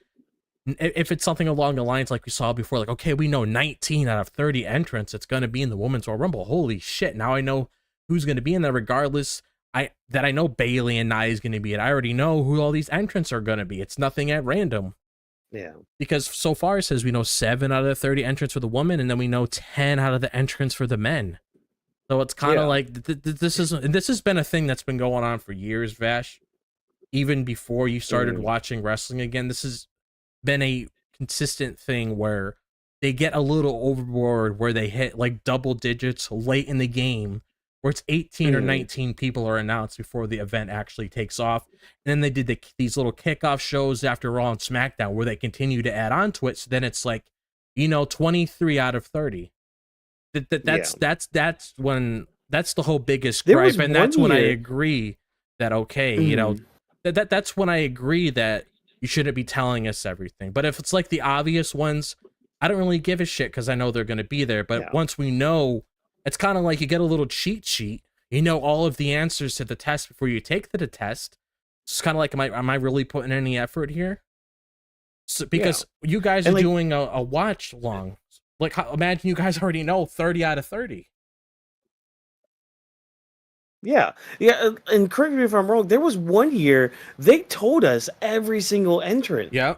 If it's something along the lines like we saw before, like, okay, we know 19 out of 30 entrants, it's going to be in the Women's Royal Rumble. Holy shit. Now I know who's going to be in there regardless. I know Bailey and Nia is going to be it. I already know who all these entrants are going to be. It's nothing at random. Yeah. Because so far it says we know 7 out of the 30 entrants for the woman, and then we know 10 out of the entrants for the men. So it's kind of like this has been a thing that's been going on for years, Vash. Even before you started watching wrestling again, this has been a consistent thing where they get a little overboard, where they hit like double digits late in the game, where it's 18 or 19 people are announced before the event actually takes off. And then they did these little kickoff shows after Raw and SmackDown where they continue to add on to it. So then it's like, 23 out of 30. That's when that's the whole biggest gripe, and that's when I agree that that's when I agree that you shouldn't be telling us everything. But if it's like the obvious ones, I don't really give a shit because I know they're going to be there. But once we know, it's kind of like you get a little cheat sheet. You know all of the answers to the test before you take the test. It's kind of like, am I really putting any effort here? So, because you guys are doing a watch long. Like, imagine you guys already know 30 out of 30. Yeah, and correct me if I'm wrong. There was one year they told us every single entrant. Yeah,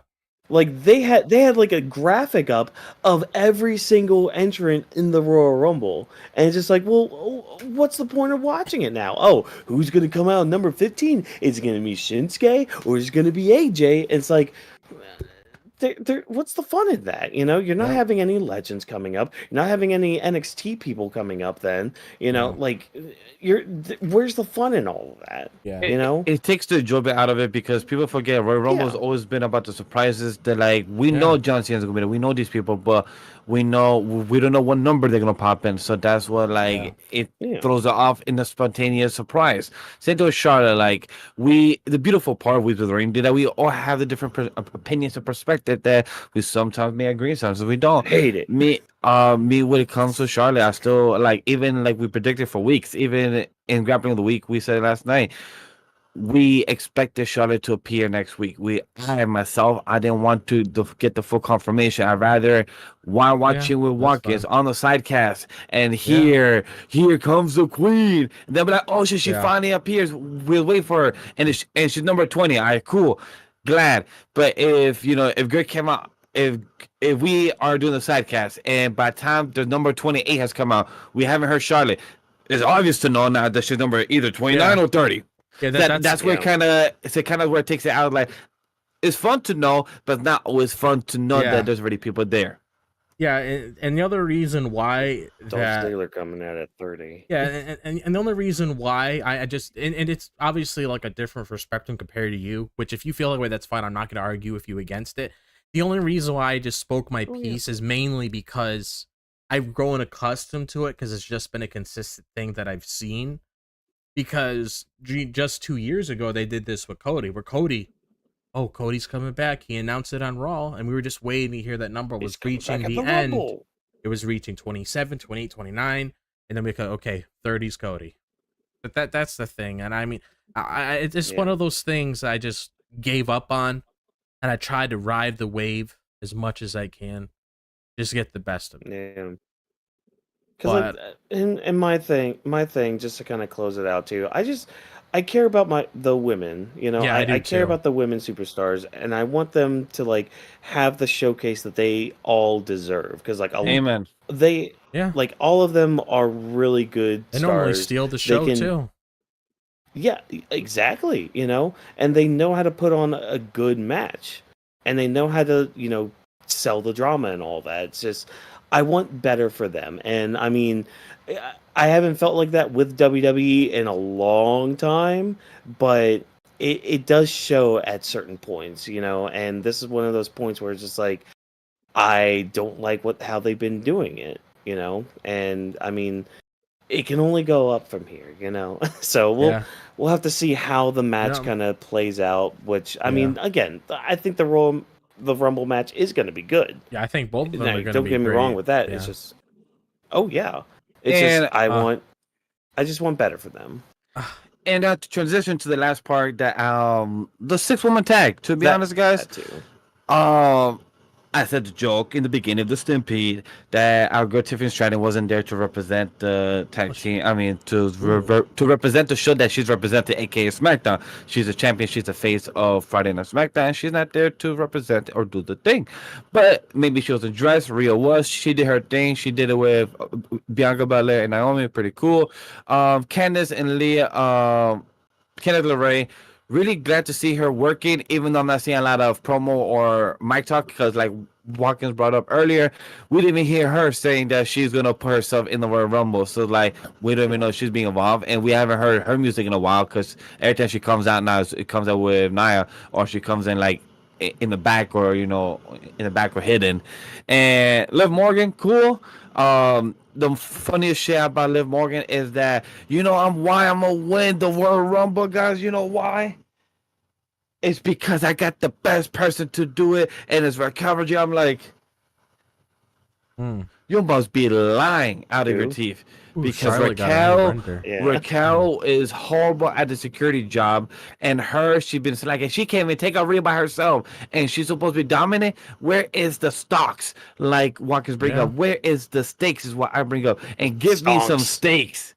like they had like a graphic up of every single entrant in the Royal Rumble, and it's just like, well, what's the point of watching it now? Oh, who's gonna come out number 15? Is it gonna be Shinsuke or is it gonna be AJ? And it's like, what's the fun in that? You're not having any legends coming up. You're not having any NXT people coming up. Then like where's the fun in all of that? Yeah, it takes the enjoyment out of it because people forget Royal Rumble has always been about the surprises. That like we know John Cena's gonna be there, we know these people, but we don't know what number they're gonna pop in. So that's what it throws it off in the spontaneous surprise. Same to Charlotte. Like the beautiful part with the ring did that we all have the different opinions and perspective that we sometimes may agree, sometimes we don't. Hate it. Me when it comes to Charlotte, I still even we predicted for weeks, even in Grappling of the Week, we said last night. We expected Charlotte to appear next week. I didn't want to get the full confirmation. I'd rather while watching with Watkins on the sidecast, and here comes the queen. And they'll be like, oh, she finally appears. We'll wait for her, and she's number 20. All right, cool, glad. But if Greg came out, if we are doing the sidecast, and by the time the number 28 has come out, we haven't heard Charlotte. It's obvious to know now that she's number either 29 or 30. Yeah, that's where it's kind of where it takes it out. Like, it's fun to know, but not always fun to know that there's already people there. Yeah, and the other reason why Dolph Ziggler coming out at 30. Yeah, and the only reason why I just and it's obviously like a different perspective compared to you, which if you feel that way, that's fine. I'm not going to argue with you against it. The only reason why I just spoke my piece is mainly because I've grown accustomed to it because it's just been a consistent thing that I've seen. Because just 2 years ago, they did this with Cody, where Cody's coming back. He announced it on Raw, and we were just waiting to hear that number was reaching the end. Rumble. It was reaching 27, 28, 29, and then we go, okay, 30's Cody. But that's the thing. And I mean, it's just one of those things I just gave up on, and I tried to ride the wave as much as I can, just get the best of it. Yeah. Because and my thing, just to kind of close it out too, I care about the women, I care about the women superstars, and I want them to have the showcase that they all deserve. Because amen, they all of them are really good they stars. normally steal the show too. Yeah, exactly. And they know how to put on a good match, and they know how to sell the drama and all that. It's just, I want better for them. And I mean, I haven't felt like that with WWE in a long time, but it does show at certain points, and this is one of those points where it's just like, I don't like how they've been doing it, and I mean, it can only go up from here, you know. So Yeah. we'll have to see how the match know, kind of plays out. Which I Yeah. mean, again, I think the Rumble match is going to be good. Yeah, I think both of them Now, are going to don't be get me wrong great. with that. Yeah. It's just, oh yeah, it's just And I just want better for them. and to transition to the last part, that the 6-woman tag. To be That- honest, guys, that too. I said the joke in the beginning of the Stampede that our girl Tiffany Stratton wasn't there to represent the tag team. I mean, to represent the show that she's representing, aka SmackDown. She's a champion. She's the face of Friday Night SmackDown. She's not there to represent or do the thing. But maybe she wasn't dressed. Rhea was. She did her thing. She did it with Bianca Belair and Naomi. Pretty cool. Candice and Leah. Kenneth LeRae. Really glad to see her working, even though I'm not seeing a lot of promo or mic talk, because like Watkins brought up earlier, we didn't even hear her saying that she's gonna put herself in the Royal Rumble. So like we don't even know if she's being involved, and we haven't heard her music in a while because every time she comes out now, it comes out with Nia, or she comes in like in the back, or in the back or hidden. And Liv Morgan, cool. The funniest shit about Liv Morgan is that I'm gonna win the World Rumble, guys. You know why? It's because I got the best person to do it, and it's recovery. I'm like, you must be lying out of your Who? teeth. Ooh, Because Charlotte got a new render. Yeah. Raquel is horrible at the security job, and she's been like, and she can't even take a Rhea by herself, and she's supposed to be dominant. Where is the stocks? Like Watkins bring Yeah. up, where is the stakes? Is what I bring up, and give me some Stonks. stakes.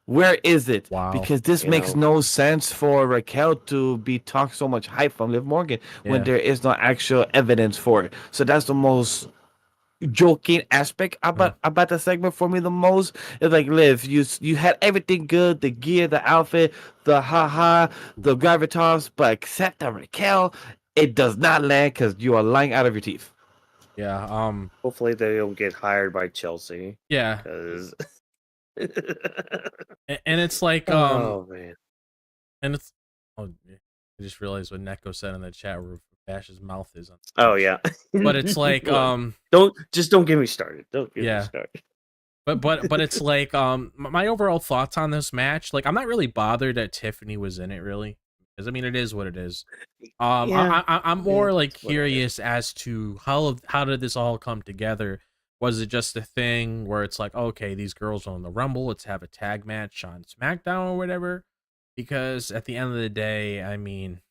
Where is it? Wow. Because this You makes know. no sense for Raquel to be talking so much hype from Liv Morgan when Yeah. there is no actual evidence for it. So that's the most joking aspect about the segment for me. The most is like, Liv, you had everything good, the gear, the outfit, the the gravitas, but except that Raquel, it does not land because you are lying out of your teeth. Yeah. Hopefully they don't get hired by Chelsea. Yeah. Because And it's like oh man, and it's I just realized what Neko said in the chat where Bash's mouth is on. oh yeah. But it's like don't get me started. Don't get Yeah. me started. but it's like my overall thoughts on this match, like I'm not really bothered that Tiffany was in it, really, because I mean it is what it is. Yeah. I'm more like it's what it is. curious as to how did this all come together. Was it just a thing where it's like, okay, these girls are on the Rumble, let's have a tag match on SmackDown or whatever? Because at the end of the day, I mean,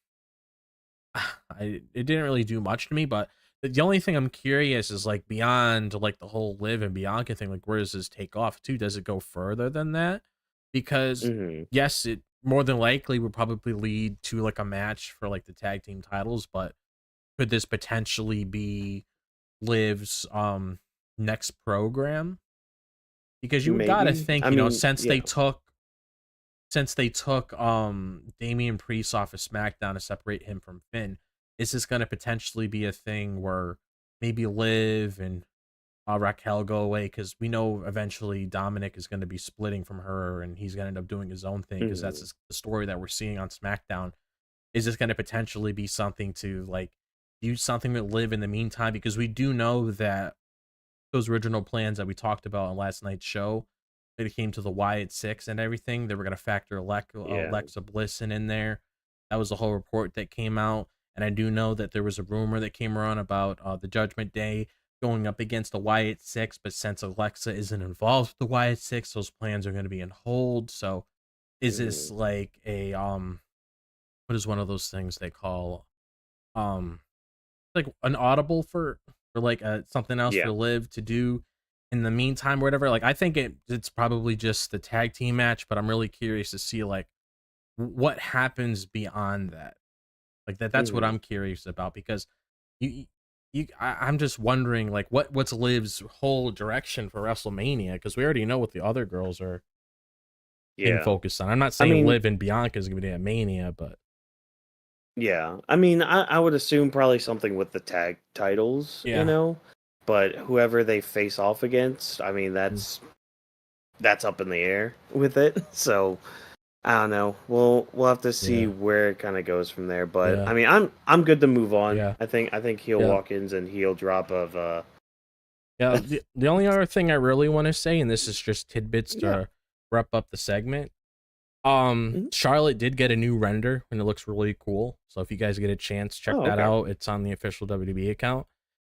it didn't really do much to me. But the only thing I'm curious is like beyond like the whole Liv and Bianca thing, like where does this take off to? Does it go further than that? Because Mhm. yes, it more than likely would probably lead to like a match for like the tag team titles, but could this potentially be Liv's next program? Because you gotta Maybe. think, I mean, since yeah. they took Damian Priest off of SmackDown to separate him from Finn, is this gonna potentially be a thing where maybe Liv and Raquel go away? Because we know eventually Dominic is going to be splitting from her and he's going to end up doing his own thing, because that's the story that we're seeing on SmackDown. Is this going to potentially be something to like use something to Liv in the meantime? Because we do know that those original plans that we talked about on last night's show, when it came to the Wyatt Six and everything, they were going to factor Alexa Bliss in there. That was the whole report that came out. And I do know that there was a rumor that came around about the Judgment Day going up against the Wyatt Six, but since Alexa isn't involved with the Wyatt Six, those plans are going to be on hold. So is this like a what is one of those things they call like an audible for like something else for Liv to do in the meantime or whatever? Like I think it's probably just the tag team match, but I'm really curious to see like what happens beyond that. Like that's what I'm curious about, because I'm just wondering like what's Liv's whole direction for WrestleMania, because we already know what the other girls are being focused on. I'm not saying Liv and Bianca is going to be at Mania, but yeah, I mean, I would assume probably something with the tag titles, but whoever they face off against, I mean, that's up in the air with it. So I don't know. We'll have to see where it kind of goes from there. But I mean, I'm good to move on. Yeah. I think heel walk-ins and heel drop of Yeah, the only other thing I really want to say, and this is just tidbits to wrap up the segment. Charlotte did get a new render and it looks really cool. So if you guys get a chance, check Oh, that okay. out. It's on the official WWE account.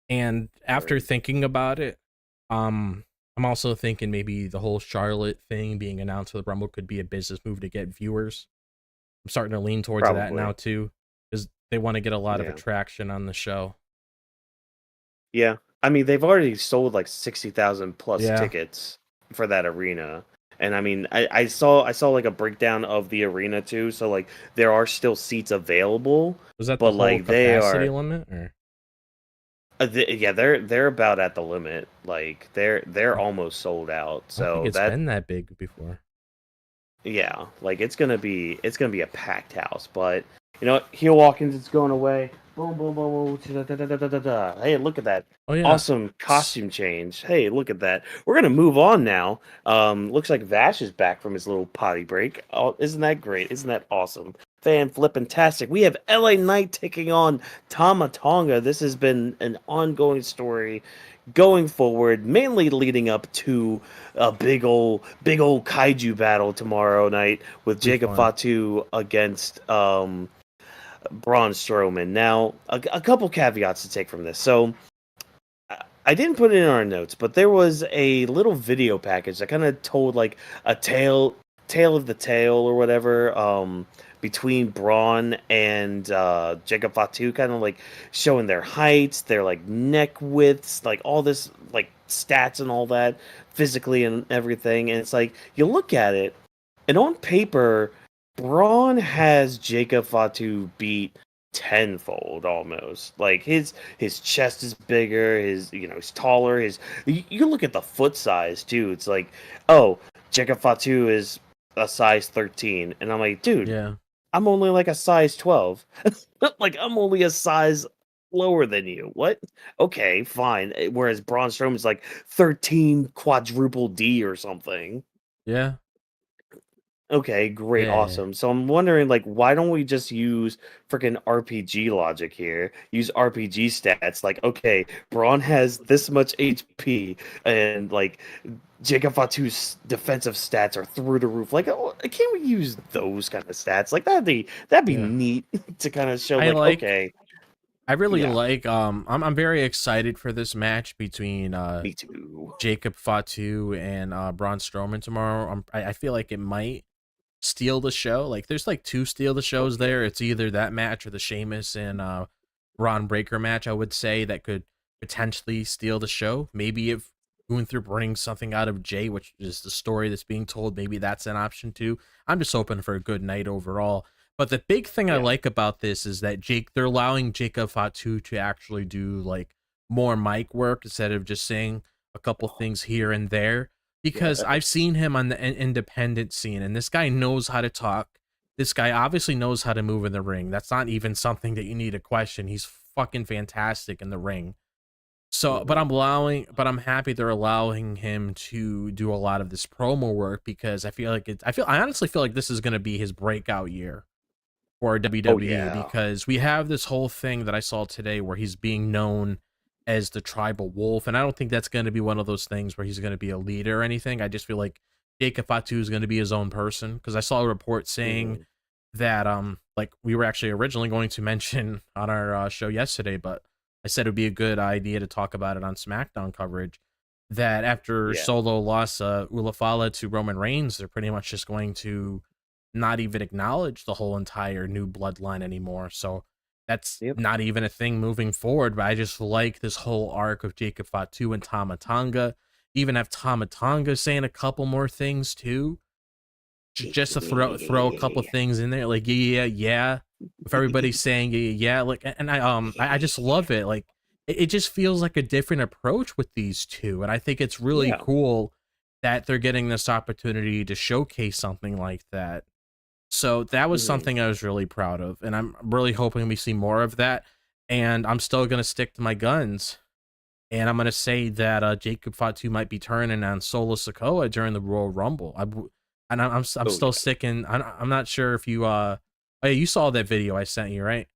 And after thinking about it, I'm also thinking maybe the whole Charlotte thing being announced for the Rumble could be a business move to get viewers. I'm starting to lean towards that Probably. now too, because they want to get a lot of Yeah. attraction on the show. Yeah. I mean, they've already sold like 60,000 plus Yeah. tickets for that arena. And I mean, I saw like a breakdown of the arena too. So like there are still seats available, Was that but the whole like they capacity are limit? Or yeah, they're about at the limit. Like they're almost sold out. I don't So think it's that been that big before. yeah, like it's gonna be a packed house. But you know what? Heel Walkins is going away. Boom, boom, boom, boom. Da, da, da, da, da, da, da. Hey, look at that. Oh yeah. Awesome costume change. Hey, look at that. We're gonna move on now. Looks like Vash is back from his little potty break. Oh, isn't that great? Isn't that awesome? Fan flippin-tastic. We have LA Knight taking on Tama Tonga. This has been an ongoing story going forward, mainly leading up to a big old kaiju battle tomorrow night with Be Jacob fun. Fatu against Braun Strowman. Now, a couple caveats to take from this. So, I didn't put it in our notes, but there was a little video package that kind of told like a tale of the tale or whatever between Braun and Jacob Fatu, kind of like showing their heights, their like neck widths, like all this like stats and all that physically and everything. And it's like you look at it, and on paper, Braun has Jacob Fatu beat tenfold almost. Like his chest is bigger, he's taller, you look at the foot size too. It's like, oh, Jacob Fatu is a size 13, and I'm like, dude, Yeah. I'm only like a size 12. Like I'm only a size lower than you. What? Okay, fine. Whereas Braun Strowman's like 13 quadruple D or something. Yeah. Okay, great, Yeah. awesome. So I'm wondering, like, why don't we just use freaking RPG logic here? Use RPG stats. Like, okay, Braun has this much HP, and like Jacob Fatu's defensive stats are through the roof. Like, can't we use those kind of stats? Like, that'd be Yeah. neat to kind of show, I like, like okay, I really yeah, like I'm very excited for this match between me too. Jacob Fatu and Braun Strowman tomorrow. I feel like it might steal the show. Like there's like two steal the shows Okay. there. It's either that match or the Sheamus and Ron Breaker match, I would say, that could potentially steal the show. Maybe if Gunther brings something out of Jay, which is the story that's being told, maybe that's an option too. I'm just hoping for a good night overall. But the big thing I Yeah. like about this is that they're allowing Jacob Fatu to actually do like more mic work instead of just saying a couple things here and there. Because Yeah. I've seen him on the independent scene, and this guy knows how to talk. This guy obviously knows how to move in the ring. That's not even something that you need to question. He's fucking fantastic in the ring. So, but I'm happy they're allowing him to do a lot of this promo work because I honestly feel like this is going to be his breakout year for WWE yeah. because we have this whole thing that I saw today where he's being known as the tribal wolf, and I don't think that's going to be one of those things where he's going to be a leader or anything. I just feel like Jacob Fatu is going to be his own person because I saw a report saying Mhm. that like we were actually originally going to mention on our show yesterday, but I said it would be a good idea to talk about it on SmackDown coverage. That after Yeah. Solo lost Ulafala to Roman Reigns, they're pretty much just going to not even acknowledge the whole entire new bloodline anymore. So that's Yep. not even a thing moving forward. But I just like this whole arc of Jacob Fatu and Tama Tonga. Even have Tama Tonga saying a couple more things too, just to throw a couple things in there, like yeah. If everybody's saying yeah, like, and I just love it. Like it just feels like a different approach with these two, and I think it's really Yeah. cool that they're getting this opportunity to showcase something like that. So that was Mhm. something I was really proud of, and I'm really hoping we see more of that. And I'm still gonna stick to my guns, and I'm gonna say that Jacob Fatu might be turning on Solo Sikoa during the Royal Rumble. I'm Oh still yeah. sticking. I'm not sure if you oh, yeah, you saw that video I sent you, right?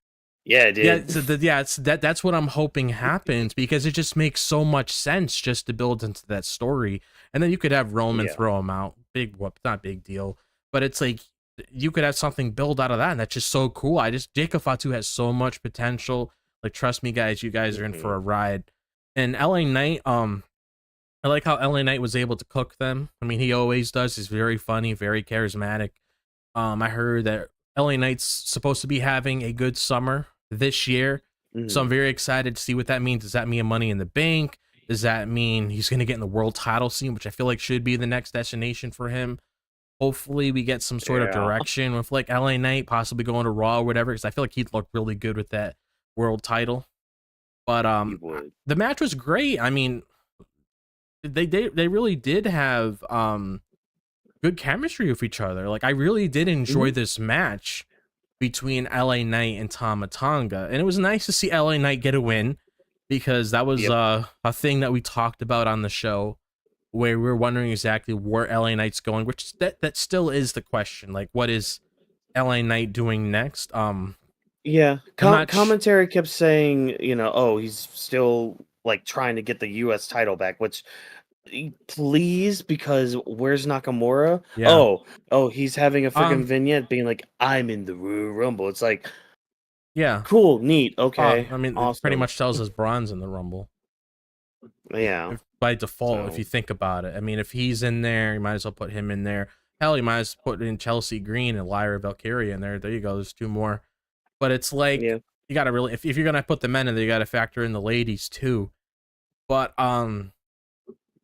Yeah, dude. Yeah, so that's what I'm hoping happens, because it just makes so much sense just to build into that story. And then you could have Roman Yeah. throw him out. Big whoop, not big deal. But it's like you could have something build out of that, and that's just so cool. Jacob Fatu has so much potential. Like, trust me, guys, you guys are in for a ride. And LA Knight, I like how LA Knight was able to cook them. I mean, he always does. He's very funny, very charismatic. I heard that LA Knight's supposed to be having a good summer this year. So I'm very excited to see what that means. Does that mean Money in the Bank? Does that mean he's going to get in the world title scene, which I feel like should be the next destination for him? Hopefully we get some sort of direction with like LA Knight possibly going to Raw or whatever, because I feel like he'd look really good with that world title. But the match was great. I mean, they really did have good chemistry with each other. Like, I really did enjoy this match between LA Knight and Tama Tonga, and it was nice to see LA Knight get a win, because that was a thing that we talked about on the show, where we were wondering exactly where LA Knight's going, which that still is the question. Like, what is LA Knight doing next? Commentary kept saying, he's still like trying to get the US title back, which please, because where's Nakamura? Yeah. Oh, he's having a freaking vignette being like, I'm in the Royal Rumble. It's like, yeah, cool, neat, okay. I mean, awesome. it pretty much tells us Braun's in the Rumble. Yeah. By default, if you think about it. I mean, if he's in there, you might as well put him in there. Hell, you might as well put in Chelsea Green and Lyra Valkyria in there. There you go. There's two more. But it's like, you gotta really, if you're gonna put the men in there, you gotta factor in the ladies too. But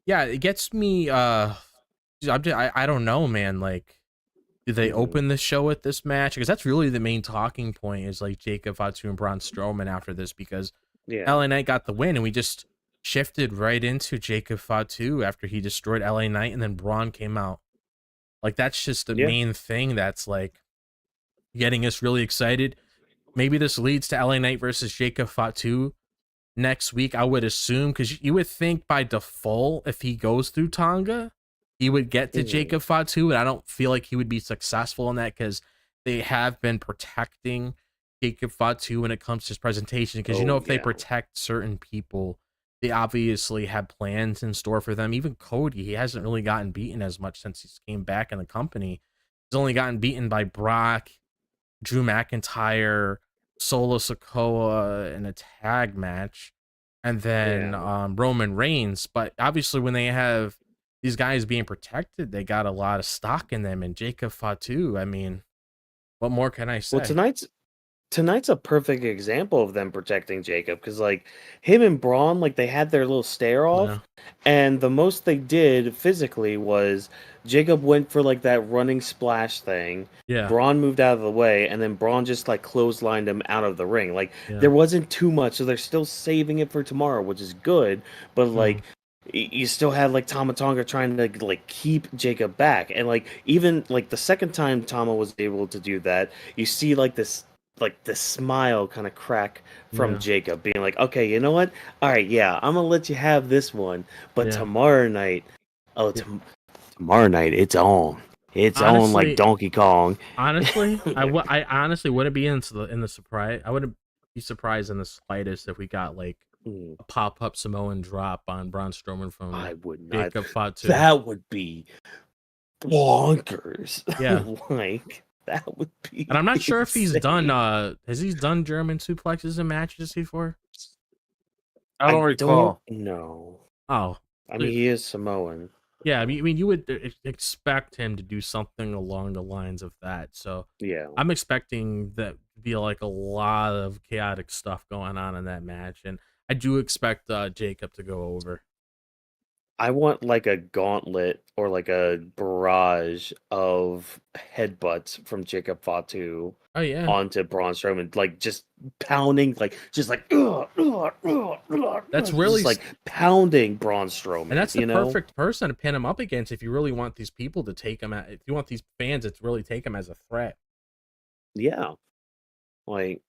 yeah, it gets me. I don't know, man. Like, do they open the show with this match? Because that's really the main talking point, is like Jacob Fatu and Braun Strowman after this, because LA Knight got the win, and we just shifted right into Jacob Fatu after he destroyed LA Knight, and then Braun came out. Like, that's just the main thing that's like getting us really excited. Maybe this leads to LA Knight versus Jacob Fatu next week, I would assume, because you would think by default, if he goes through Tonga, he would get to Jacob Fatu, and I don't feel like he would be successful in that, because they have been protecting Jacob Fatu when it comes to his presentation, because if they protect certain people, they obviously have plans in store for them. Even Cody, he hasn't really gotten beaten as much since he came back in the company. He's only gotten beaten by Brock, Drew McIntyre, Solo Sikoa in a tag match, and then Roman Reigns. But obviously, when they have these guys being protected, they got a lot of stock in them. And Jacob Fatu, I mean, what more can I say? Well, tonight's a perfect example of them protecting Jacob, because like him and Braun, like they had their little stare off, and the most they did physically was Jacob went for like that running splash thing. Yeah. Braun moved out of the way, and then Braun just like clotheslined him out of the ring. Like there wasn't too much, so they're still saving it for tomorrow, which is good. But like you still had like Tama Tonga trying to like keep Jacob back, and like even like the second time Tama was able to do that, you see like this smile kind of crack from Jacob, being like, okay, you know what? All right, I'm gonna let you have this one, but tomorrow night, tomorrow night, it's on. It's honestly, on like Donkey Kong. Honestly, I honestly wouldn't be in the surprise. I wouldn't be surprised in the slightest if we got like a pop-up Samoan drop on Braun Strowman from Jacob Fatu. That would be bonkers. Yeah. Like, that would be. And I'm not sure if he's done. Has he done German suplexes in matches before? I don't recall. No. Oh, I mean, he is Samoan. Yeah, I mean, you would expect him to do something along the lines of that. So yeah, I'm expecting that to be like a lot of chaotic stuff going on in that match, and I do expect Jacob to go over. I want like a gauntlet or like a barrage of headbutts from Jacob Fatu onto Braun Strowman, like just pounding, like just like that's really just, like pounding Braun Strowman, and that's the perfect person to pin him up against if you really want these people to take him if you want these fans to really take him as a threat. Yeah, like.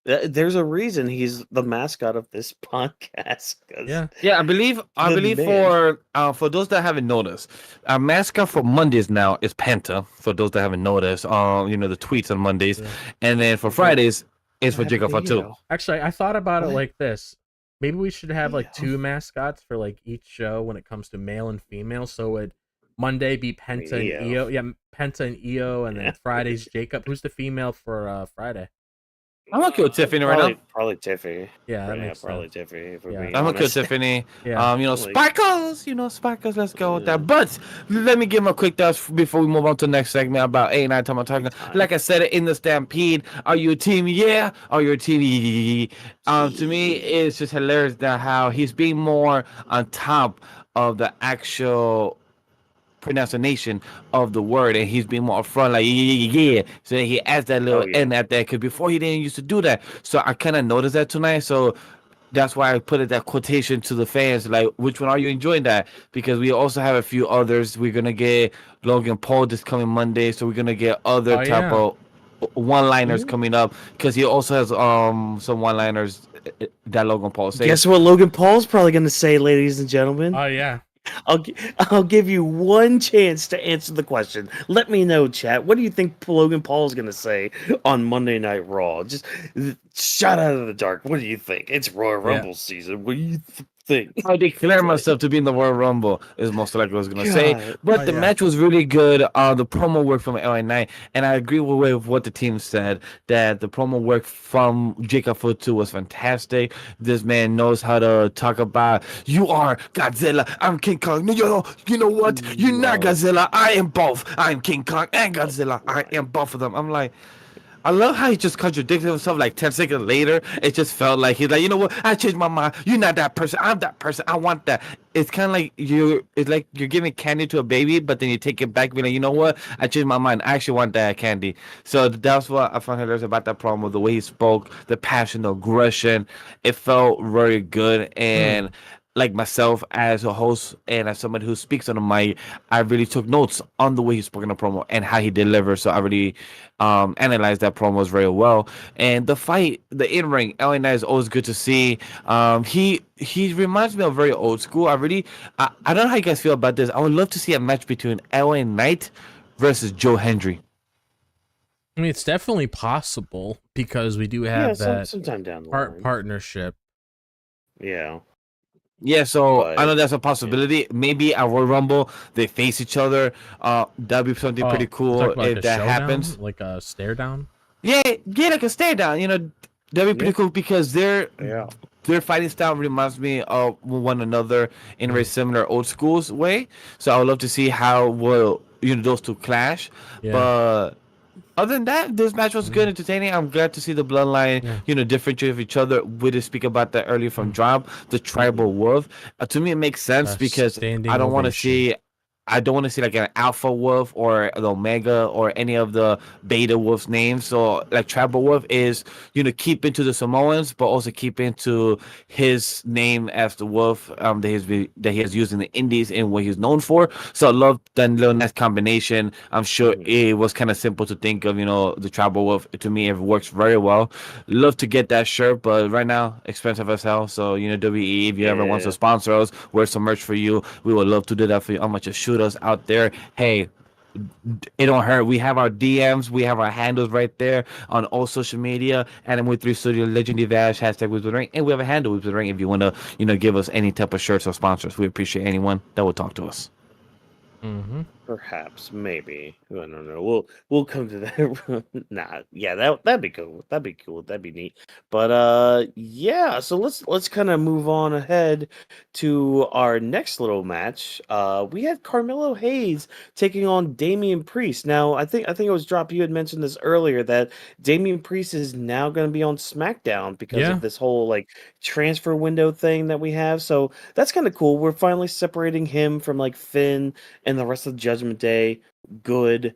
There's a reason he's the mascot of this podcast. I believe for those that haven't noticed, our mascot for Mondays now is Penta. For those that haven't noticed, the tweets on Mondays, and then for Fridays is for Happy Jacob to Fatu. hear. Actually, I thought about it What? like this. Maybe we should have like Yeah. 2 mascots for like each show when it comes to male and female. So would Monday be Penta and Io. Io? Yeah, Penta and Io, and then Yeah. Friday's Jacob. Who's the female for Friday? I'm okay with Tiffany right now. Probably Tiffany. Yeah, that Right, makes probably sense. Tiffany. If we're Yeah. being I'm okay with honest. Tiffany. Yeah. Like, Sparkles, let's go with that. Mm. But let me give him a quick thoughts before we move on to the next segment about A9 Tama Tonga. Time. Like I said it in the Stampede, are you a team yeah? Are you a team to me, it's just hilarious that how he's being more on top of the actual pronunciation of the word, and he's being more upfront, like yeah. So he adds that little N at that, because before he didn't used to do that. So I kind of noticed that tonight. So that's why I put it that quotation to the fans, like, which one are you enjoying that? Because we also have a few others. We're gonna get Logan Paul this coming Monday, so we're gonna get other type of one-liners coming up, because he also has some one-liners that Logan Paul says. Guess what Logan Paul's probably going to say, ladies and gentlemen? Oh yeah. I'll give you one chance to answer the question. Let me know, chat. What do you think Logan Paul's going to say on Monday Night Raw? Just shot out of the dark. What do you think? It's Royal Rumble season. What do you think? I declare myself to be in the Royal Rumble is most likely what I was gonna say. God. But the match was really good. The promo work from LA Knight, and I agree with what the team said, that the promo work from Jacob Fatu was fantastic. This man knows how to talk about, you are Godzilla, I'm King Kong. No, you know what? You're not Godzilla. I am both. I'm King Kong and Godzilla. I am both of them. I'm like, I love how he just contradicted himself like 10 seconds later. It just felt like he's like, you know what? I changed my mind. You're not that person. I'm that person. I want that. It's kind of like it's like you're giving candy to a baby, but then you take it back, be like, you know what? I changed my mind. I actually want that candy. So that's what I found hilarious about that promo. The way he spoke, the passion, the aggression. It felt very good. And like myself as a host and as somebody who speaks on the mic, I really took notes on the way he spoke in the promo and how he delivered. So I really analyzed that promos very well. And the fight, the in-ring, LA Knight is always good to see. He reminds me of very old school. I don't know how you guys feel about this. I would love to see a match between LA Knight versus Joe Hendry. I mean, it's definitely possible because we do have that sometime down the line. partnership. Yeah. Yeah, so But, I know that's a possibility. Maybe at Royal Rumble they face each other. That'd be something pretty cool talking about if like a that showdown? happens. Like a stare down. Yeah, like a stare down. You know, that'd be pretty cool because their fighting style reminds me of one another in a very similar old school's way. So I would love to see how those two clash. Yeah. But other than that, this match was good, entertaining. I'm glad to see the bloodline, differentiate of each other. We did speak about that earlier from Drop, the tribal wolf. To me, it makes sense because I don't want to see like an alpha wolf or the omega or any of the beta wolf's names. So like tribal wolf is, keep into the Samoans, but also keep into his name as the wolf that he has used in the indies and what he's known for. So I love that little nice combination. I'm sure it was kind of simple to think of, the tribal wolf. To me, it works very well. Love to get that shirt, but right now, expensive as hell. So, WE, if you ever want to sponsor us, wear some merch for you, we would love to do that for you. How much shoot us out there? Hey, it don't hurt. We have our DMs, we have our handles right there on all social media. Anime 3 Studio, Legendary Vash, hashtag Weebs Of the Ring, and we have a handle Weebs Of the Ring if you want to, give us any type of shirts or sponsors. We appreciate anyone that will talk to us. Perhaps, maybe. I don't know. We'll come to that. That'd be cool. That'd be neat. But yeah. So let's kind of move on ahead to our next little match. We had Carmelo Hayes taking on Damian Priest. Now, I think it was Drop. You had mentioned this earlier that Damian Priest is now going to be on SmackDown because of this whole like transfer window thing that we have. So that's kind of cool. We're finally separating him from like Finn and the rest of Judgment Day. Good.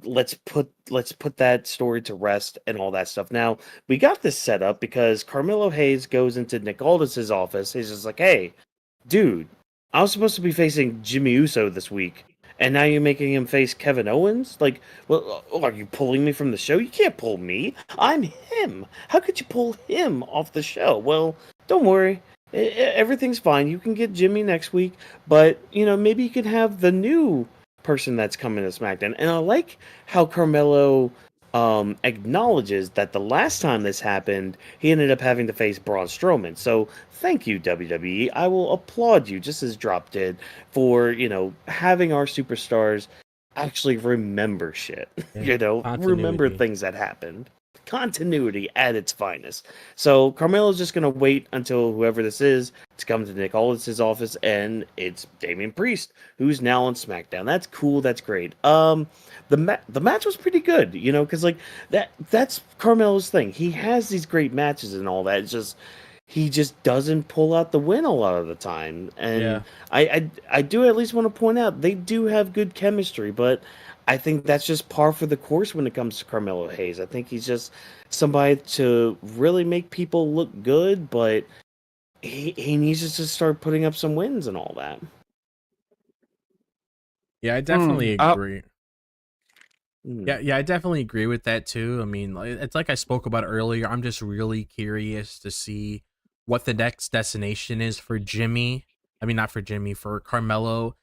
Let's put that story to rest and all that stuff. Now we got this set up because Carmelo Hayes goes into Nick Aldis's office. He's just like, "Hey, dude, I was supposed to be facing Jimmy Uso this week, and now you're making him face Kevin Owens? Like, well, are you pulling me from the show? You can't pull me. I'm him. How could you pull him off the show? Well, don't worry." Everything's fine. You can get Jimmy next week, but maybe you can have the new person that's coming to SmackDown. And I like how Carmelo acknowledges that the last time this happened, he ended up having to face Braun Strowman. So thank you, WWE. I will applaud you, just as Drop did, for, having our superstars actually remember shit. Yeah, Remember continuity. things that happened. Continuity at its finest. So Carmelo's just gonna wait until whoever this is to come to Nick Aldis' office, and it's Damian Priest, who's now on SmackDown. That's cool. That's great. The match was pretty good, because like that's Carmelo's thing. He has these great matches and all that. It's just he just doesn't pull out the win a lot of the time. And Yeah. I do at least want to point out they do have good chemistry, but I think that's just par for the course when it comes to Carmelo Hayes. I think he's just somebody to really make people look good, but he needs to just start putting up some wins and all that. Yeah, I definitely agree. Mm. Yeah, I definitely agree with that too. I mean, it's like I spoke about earlier. I'm just really curious to see what the next destination is for Jimmy. I mean, not for Jimmy, for Carmelo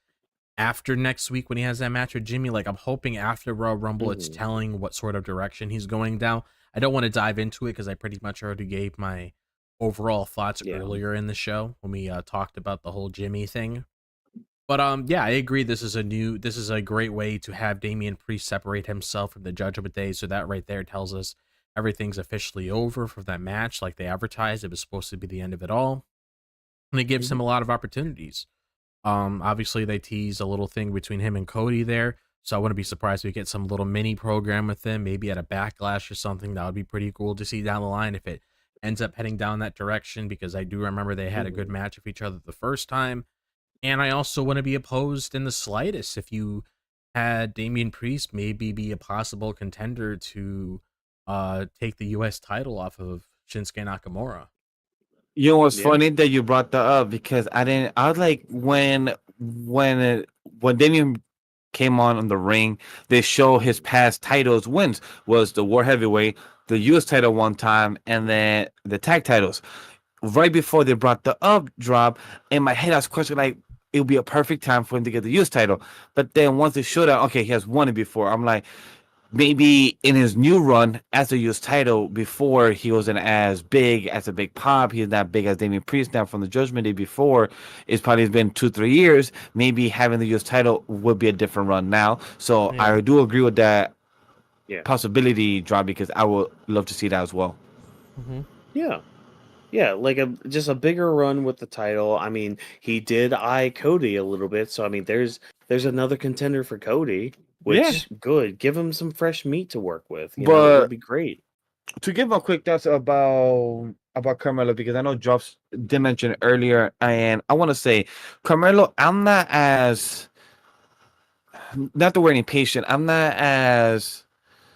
after next week when he has that match with Jimmy. Like, I'm hoping after Royal Rumble, it's telling what sort of direction he's going down. I don't want to dive into it because I pretty much already gave my overall thoughts earlier in the show when we talked about the whole Jimmy thing. But yeah, I agree. This is a great way to have Damian Priest separate himself from the Judgment Day. So that right there tells us everything's officially over for that match. Like they advertised, it was supposed to be the end of it all, and it gives him a lot of opportunities. Obviously they tease a little thing between him and Cody there, so I wouldn't be surprised if we get some little mini program with them, maybe at a Backlash or something. That would be pretty cool to see down the line if it ends up heading down that direction, because I do remember they had a good match with each other the first time. And I also wouldn't be opposed in the slightest if you had Damian Priest maybe be a possible contender to take the US title off of Shinsuke Nakamura. You know what's Yeah. funny that you brought that up, because I was like, when Damian came on the ring, they show his past titles wins was the World Heavyweight, the US title one time, and then the tag titles. Right before they brought the up drop, in my head I was questioning, like, it would be a perfect time for him to get the US title. But then once they showed out, okay, he has won it before. I'm like, maybe in his new run as the US title, before he wasn't as big as a big pop. He's not big as Damian Priest now from the Judgment Day before. It's probably been 2-3 years. Maybe having the US title would be a different run now. So Yeah. I do agree with that Yeah. possibility drop, because I would love to see that as well. Yeah. Yeah, like just a bigger run with the title. I mean, he did eye Cody a little bit, so I mean, there's another contender for Cody, which good. Give him some fresh meat to work with. It But would be great. to give a quick thoughts about Carmelo, because I know Drops did mention earlier, and I want to say, Carmelo, I'm not as, not the word impatient, I'm not as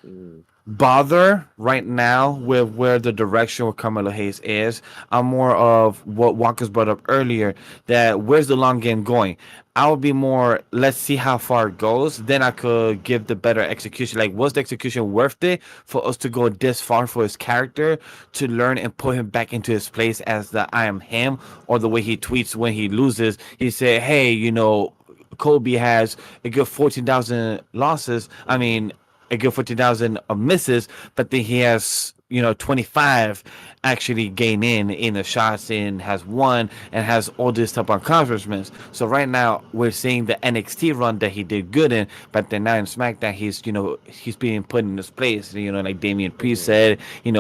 Mm. bother right now with where the direction with Carmelo Hayes is. I'm more of what Walker's brought up earlier, that where's the long game going. I would be more, let's see how far it goes, then I could give the better execution. Like, was the execution worth it for us to go this far for his character to learn and put him back into his place as the I am him? Or the way he tweets when he loses, he said, hey, Kobe has a good 14,000 losses. I mean, a good 40,000 misses, but then he has 25 actually gain in the shots, and has won and has all this type of accomplishments. So right now we're seeing the NXT run that he did good in, but then now in SmackDown he's being put in his place. Like Damian Priest said, he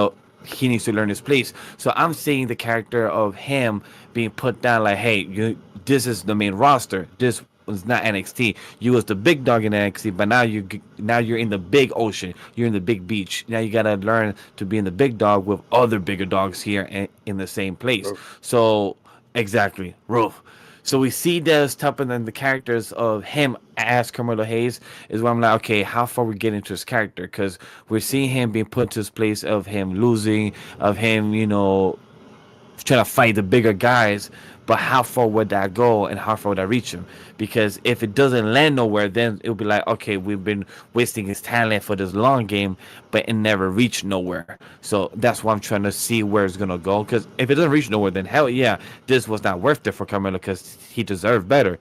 needs to learn his place. So I'm seeing the character of him being put down, like, hey, this is the main roster. This was not NXT. You was the big dog in NXT, but now you're in the big ocean. You're in the big beach. Now you gotta learn to be in the big dog with other bigger dogs here in the same place. So exactly, Roof. So we see this type, and then the characters of him as Carmelo Hayes is where I'm like, okay, how far we get into his character, because we're seeing him being put to his place of him losing, of him, trying to fight the bigger guys, but how far would that go and how far would that reach him? Because if it doesn't land nowhere, then it'll be like, okay, we've been wasting his talent for this long game, but it never reached nowhere. So that's why I'm trying to see where it's gonna go. Because if it doesn't reach nowhere, then hell yeah, this was not worth it for Carmelo, because he deserved better.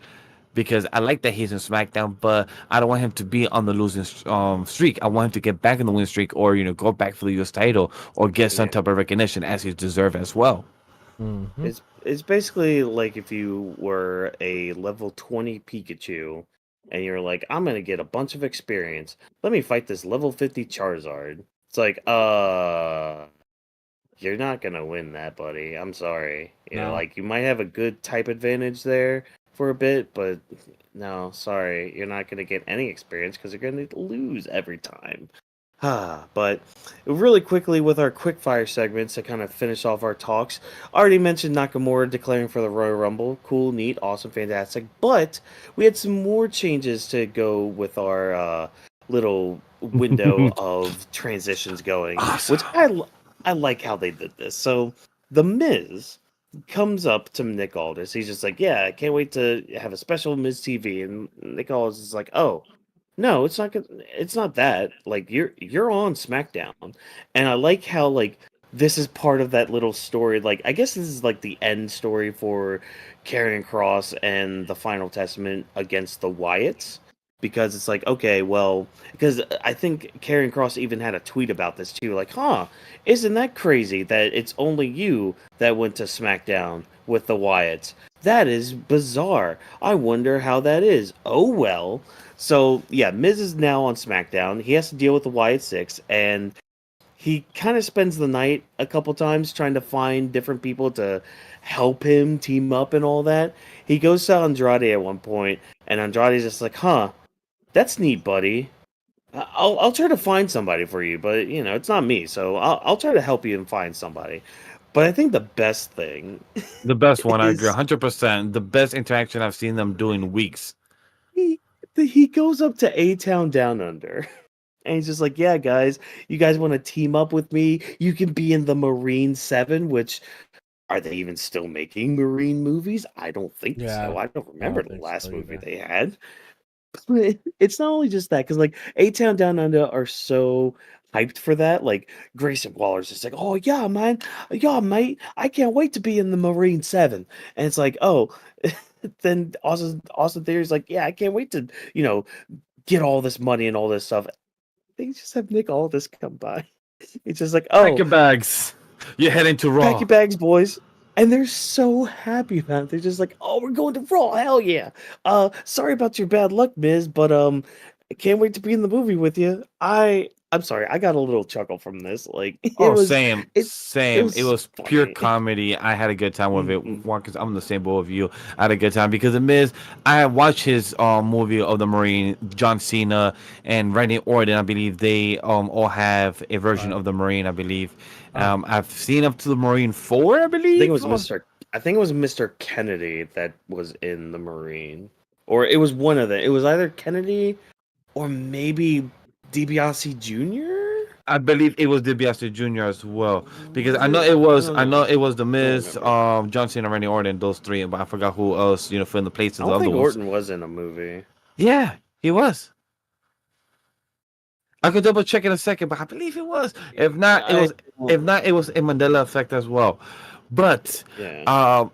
because I like that he's in SmackDown, but I don't want him to be on the losing streak. I want him to get back in the win streak, or go back for the U.S. title, or get some Yeah. type of recognition as he deserves as well. Mhm. It's basically like if you were a level 20 Pikachu and you're like, I'm gonna get a bunch of experience. Let me fight this level 50 Charizard. It's like, you're not gonna win that, buddy. I'm sorry. No. Like you might have a good type advantage there for a bit, but no, sorry, you're not gonna get any experience because you're gonna lose every time. But really quickly with our quickfire segments to kind of finish off our talks, I already mentioned Nakamura declaring for the Royal Rumble. Cool, neat, awesome, fantastic. But we had some more changes to go with our little window of transitions going, Awesome. which I like how they did this. So the Miz comes up to Nick Aldis. He's just like, "Yeah, I can't wait to have a special Miz TV." And Nick Aldis is like, "Oh, no, it's not good. It's not that. Like you're on SmackDown." And I like how like this is part of that little story. Like I guess this is like the end story for Karrion Cross and the Final Testament against the Wyatts. Because it's like, okay, well, because I think Karrion Cross even had a tweet about this too, like, isn't that crazy that it's only you that went to SmackDown with the Wyatts? That is bizarre. I wonder how that is. Oh well. So yeah, Miz is now on SmackDown. He has to deal with the Wyatt Six, and he kind of spends the night a couple times trying to find different people to help him team up and all that. He goes to Andrade at one point, and Andrade's just like, that's neat, buddy. I'll try to find somebody for you, but it's not me, so I'll try to help you and find somebody." But I think the best thing The best one, I agree, is 100%. The best interaction I've seen them do in weeks. he goes up to A Town Down Under. And he's just like, "Yeah, guys, you guys want to team up with me? You can be in the Marine 7, which are they even still making Marine movies? I don't think Yeah, so. I don't remember the think so last movie either. they had." It's not only just that, because like A Town Down Under are so hyped for that. Like Grayson Waller's just like, "Oh yeah, man, yeah, mate, I can't wait to be in the Marine 7." And it's like, oh, then Austin Theory's like, "Yeah, I can't wait to, get all this money and all this stuff." They just have Nick Aldis come by. It's just like, Pack "Oh, your bags. You're heading to pack Raw. your bags, boys." And they're so happy about it. They're just like, "Oh, we're going to Raw. Hell yeah. Sorry about your bad luck, Miz, but I can't wait to be in the movie with you." I'm sorry, I got a little chuckle from this. Like Oh, same, it it same. It was was pure funny. comedy. I had a good time with it. Mhm. Marcus, I'm in the same boat with you. I had a good time because the Miz. I had watched his movie of the Marine, John Cena and Randy Orton. I believe they all have a version Right. of the Marine. I believe. Oh. I've seen up to the Marine 4. I believe. I think it was Mr. Kennedy that was in the Marine. Or it was one of them. It was either Kennedy or maybe DiBiase Jr. I believe it was DiBiase Jr. as well because Was I know it? it I was. don't I know know. it was the Don't Miz, remember. John Cena, Randy Orton, those three, but I forgot who else. Filling the places I of don't the other think ones. Orton was in a movie. Yeah, he was. I could double check in a second, but I believe it was. If not, it I was. If not, it was a Mandela effect as well. But yeah.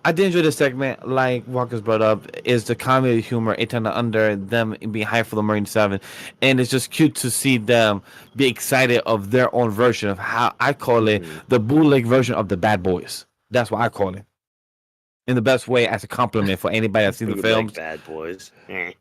I did enjoy the segment. Like Walker's brought up, is the comedy humor, it turned under them being high for the Marine 7, and it's just cute to see them be excited of their own version of how I call it Mhm. the bootleg version of the Bad Boys. That's what I call it in the best way as a compliment for anybody that's seen the Bootleg films. Bad Boys. Eh.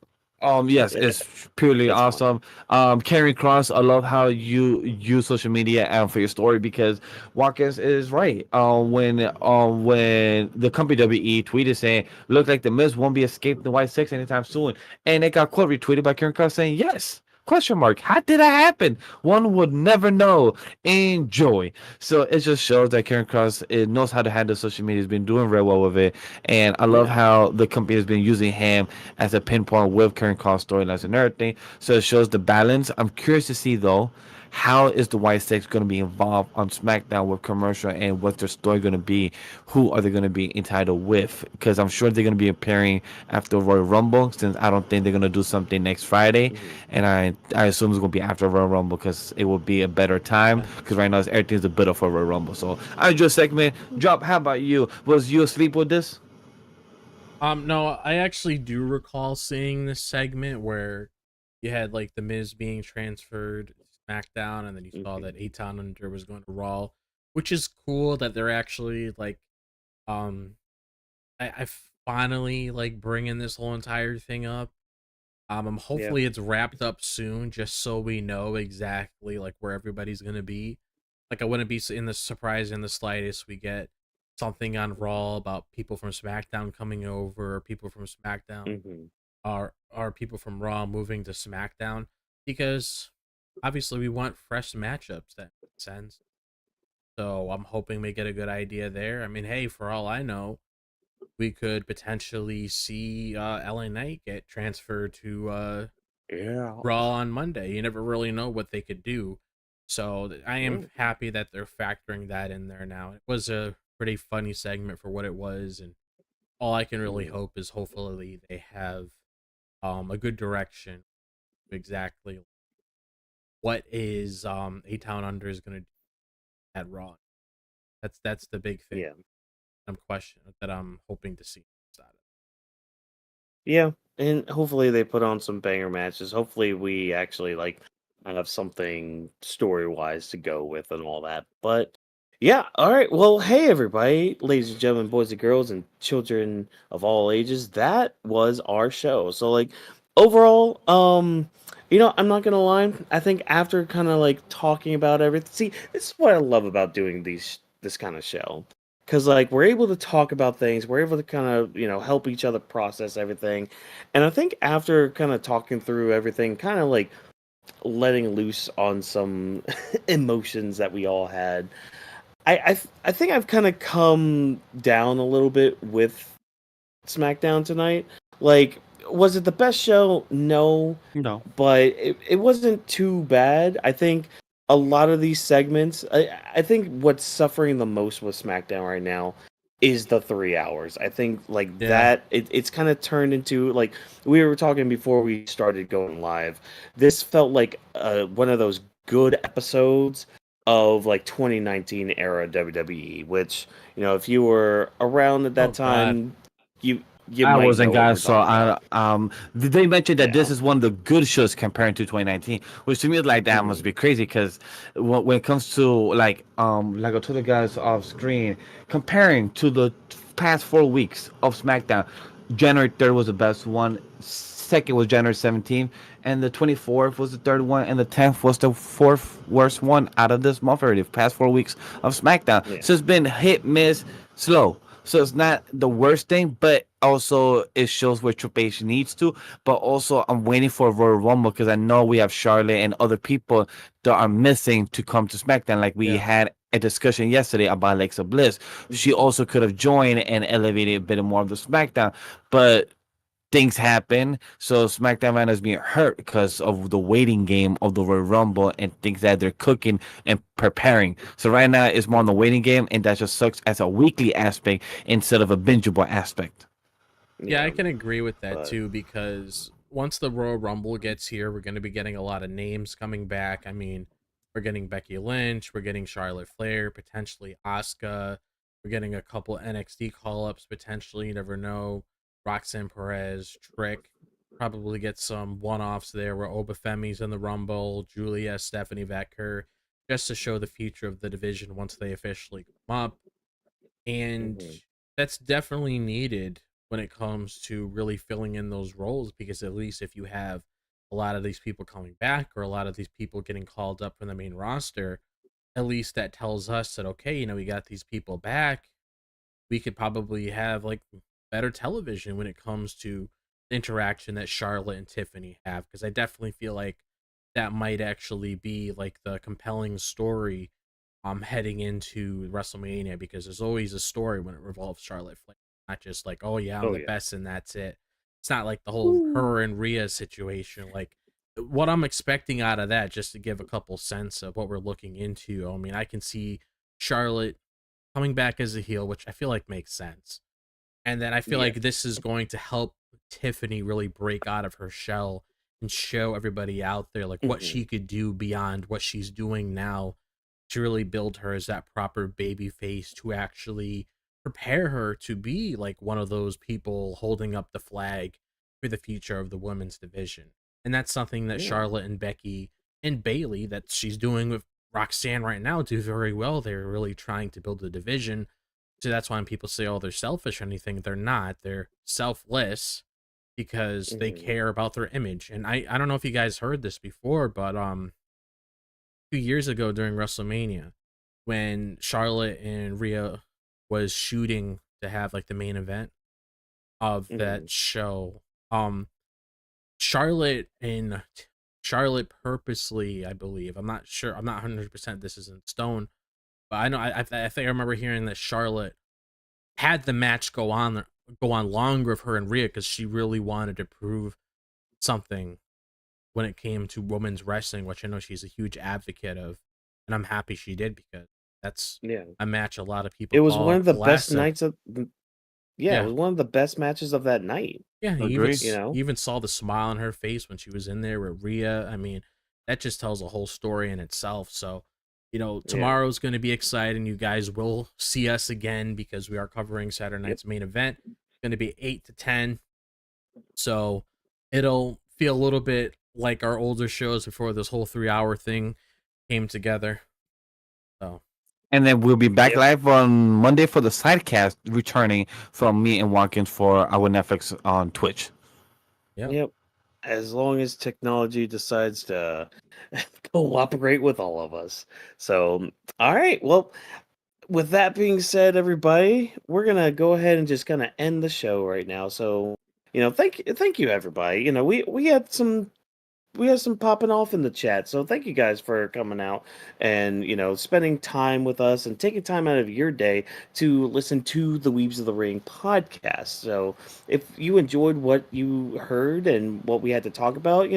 Yes, Yeah, it's purely it's funny. awesome. Carrying Cross, I love how you use social media for your story because Watkins is right. When the company WE tweeted saying, "Look like the Miz won't be escaping the White Six anytime soon," and it got quote retweeted by Carrying Cross saying, "Yes." Question mark. How did that happen? One would never know. Enjoy. So it just shows that Karen Cross knows how to handle social media. He's been doing real well with it, and I love Yeah. how the company has been using him as a pinpoint with Karen Cross storylines and everything. So it shows the balance. I'm curious to see though, how is the White Six going to be involved on SmackDown with commercial and what's their story going to be? Who are they going to be entitled with? Because I'm sure they're going to be appearing after Royal Rumble, since I don't think they're going to do something next Friday, Mhm. and I assume it's going to be after Royal Rumble because it will be a better time. Because right now everything's a bit of a Royal Rumble. So I enjoy segment. Drop. How about you? Was you asleep with this? No, I actually do recall seeing this segment where you had like the Miz being transferred to SmackDown, and then you saw that Aton Under was going to Raw, which is cool that they're actually like, um, I finally like bringing this whole entire thing up. Hopefully it's wrapped up soon, just so we know exactly like where everybody's gonna be. Like I wouldn't be in the surprise in the slightest we get something on Raw about people from SmackDown coming over, or people from SmackDown Hmm. are people from Raw moving to SmackDown, because obviously we want fresh matchups that make sense. So I'm hoping we get a good idea there. I mean, hey, for all I know, we could potentially see LA Knight get transferred to Yeah. Raw on Monday. You never really know what they could do. So I am happy that they're factoring that in there now. It was a pretty funny segment for what it was, and all I can really hope is hopefully they have a good direction exactly what is A Town Under is gonna do at Raw. That's the big thing Yeah. I'm hoping to see. Yeah, and hopefully they put on some banger matches. Hopefully we actually like have something story wise to go with and all that. But yeah, all right. Well, hey everybody, ladies and gentlemen, boys and girls, and children of all ages. That was our show. So like overall, I'm not gonna lie. I think after kind of like talking about everything, see, this is what I love about doing this kind of show, because like we're able to talk about things, we're able to kind of help each other process everything. And I think after kind of talking through everything, kind of like letting loose on some emotions that we all had, I think I've kind of come down a little bit with SmackDown tonight. Like, was it the best show? No, No. but it wasn't too bad. I think a lot of these segments, I think what's suffering the most with SmackDown right now is the 3 hours. I think like Yeah. it's kind of turned into, like we were talking before we started going live. This felt like one of those good episodes of like 2019 era WWE, which if you were around at Oh that God. time, you I might know wasn't, what we're guys. So talking I about. they mentioned that this Yeah. is one of the good shows comparing to 2019, which to me is like that must Mhm. be crazy because when it comes to like I told the guys off screen, comparing to the past 4 weeks of SmackDown, January 3rd was the best one. Second was January 17th, and the 24th was the third one, and the 10th was the fourth worst one out of this month already. The past 4 weeks of SmackDown, Yeah. so it's been hit, miss, slow. So it's not the worst thing, but also it shows where Triple H needs to. But also, I'm waiting for Royal Rumble because I know we have Charlotte and other people that are missing to come to SmackDown. Like we Yeah. had a discussion yesterday about Alexa Bliss. She Mhm. also could have joined and elevated a bit more of the SmackDown, but things happen. So SmackDown man is being hurt because of the waiting game of the Royal Rumble and things that they're cooking and preparing. So right now it's more on the waiting game, and that just sucks as a weekly aspect instead of a bingeable aspect. Yeah, I Yeah. can agree with that But too, because once the Royal Rumble gets here, we're going to be getting a lot of names coming back. I mean, we're getting Becky Lynch, we're getting Charlotte Flair, potentially Asuka, we're getting a couple NXT call ups, potentially, you never know. Roxanne Perez, Trick, probably get some one offs there where Obafemi's in the Rumble, Julia, Stephanie Vecker, just to show the future of the division once they officially come up. And mhm. that's definitely needed when it comes to really filling in those roles, because at least if you have a lot of these people coming back or a lot of these people getting called up from the main roster, at least that tells us that okay, we got these people back. We could probably have like better television when it comes to the interaction that Charlotte and Tiffany have, because I definitely feel like that might actually be like the compelling story heading into WrestleMania, because there's always a story when it revolves Charlotte Flair. Not just like, oh yeah, I'm Oh the yeah. best and that's it. It's not like the whole her and Rhea situation. Like what I'm expecting out of that, just to give a couple sense of what we're looking into. I mean, I can see Charlotte coming back as a heel, which I feel like makes sense. And then I feel Yeah. like this is going to help Tiffany really break out of her shell and show everybody out there like what Mhm. she could do beyond what she's doing now, to really build her as that proper baby face to actually prepare her to be like one of those people holding up the flag for the future of the women's division. And that's something that Yeah. Charlotte and Becky and Bailey, that she's doing with Roxanne right now, do very well. They're really trying to build the division. So that's why when people say, oh, they're selfish or anything, they're not. They're selfless because they Mhm. care about their image. And I don't know if you guys heard this before, but 2 years ago during WrestleMania, when Charlotte and Rhea was shooting to have like the main event of Mhm. that show, um, Charlotte and Charlotte purposely, I believe, I'm not sure, I'm not 100% this is in stone, but I know I think I remember hearing that Charlotte had the match go on longer of her and Rhea because she really wanted to prove something when it came to women's wrestling, which I know she's a huge advocate of, and I'm happy she did because that's Yeah. a match a lot of people It was call one a of the best classic. nights of yeah, it Yeah, was one of the best matches of that night, yeah. Agree. you You know? even saw the smile on her face when she was in there with Rhea. I mean, that just tells a whole story in itself. So, Yeah. tomorrow's going to be exciting. You guys will see us again because we are covering Saturday Yep. night's main event. It's going to be 8 to 10. So it'll feel a little bit like our older shows before this whole 3 hour thing came together. So And then we'll be back Yep. live on Monday for the sidecast, returning from me and Watkins for our Netflix on Twitch. yeah. Yep. As long as technology decides to cooperate with all of us. So, all right. Well, with that being said, everybody, we're gonna go ahead and just kind of end the show right now. So, thank you, everybody. We had some popping off in the chat. So thank you guys for coming out and spending time with us and taking time out of your day to listen to the Weebs of the Ring podcast. So if you enjoyed what you heard and what we had to talk about,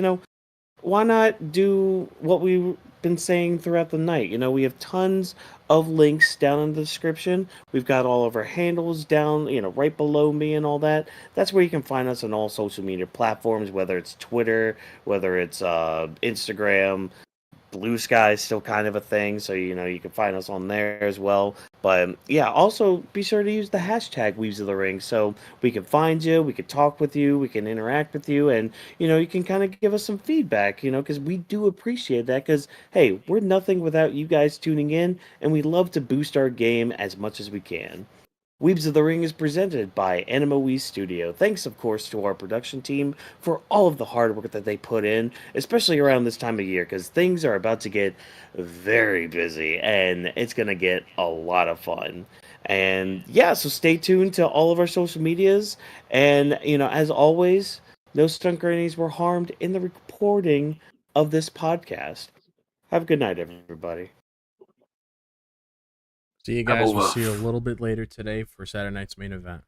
why not do what we've been saying throughout the night? We have tons of links down in the description. We've got all of our handles down, right below me and all that. That's where you can find us on all social media platforms, whether it's Twitter, whether it's Instagram, Blue Sky is still kind of a thing, so you can find us on there as well. But yeah, also be sure to use the hashtag Weaves of the Ring so we can find you, we can talk with you, we can interact with you, and you can kind of give us some feedback, because we do appreciate that. Because hey, we're nothing without you guys tuning in, and we love to boost our game as much as we can. Weebs of the Ring is presented by Anima Wii Studio. Thanks, of course, to our production team for all of the hard work that they put in, especially around this time of year, because things are about to get very busy and it's going to get a lot of fun. And yeah, so stay tuned to all of our social medias. And, as always, no stunt grannies were harmed in the recording of this podcast. Have a good night, everybody. See you I'm guys. We'll over. see you a little bit later today for Saturday night's main event.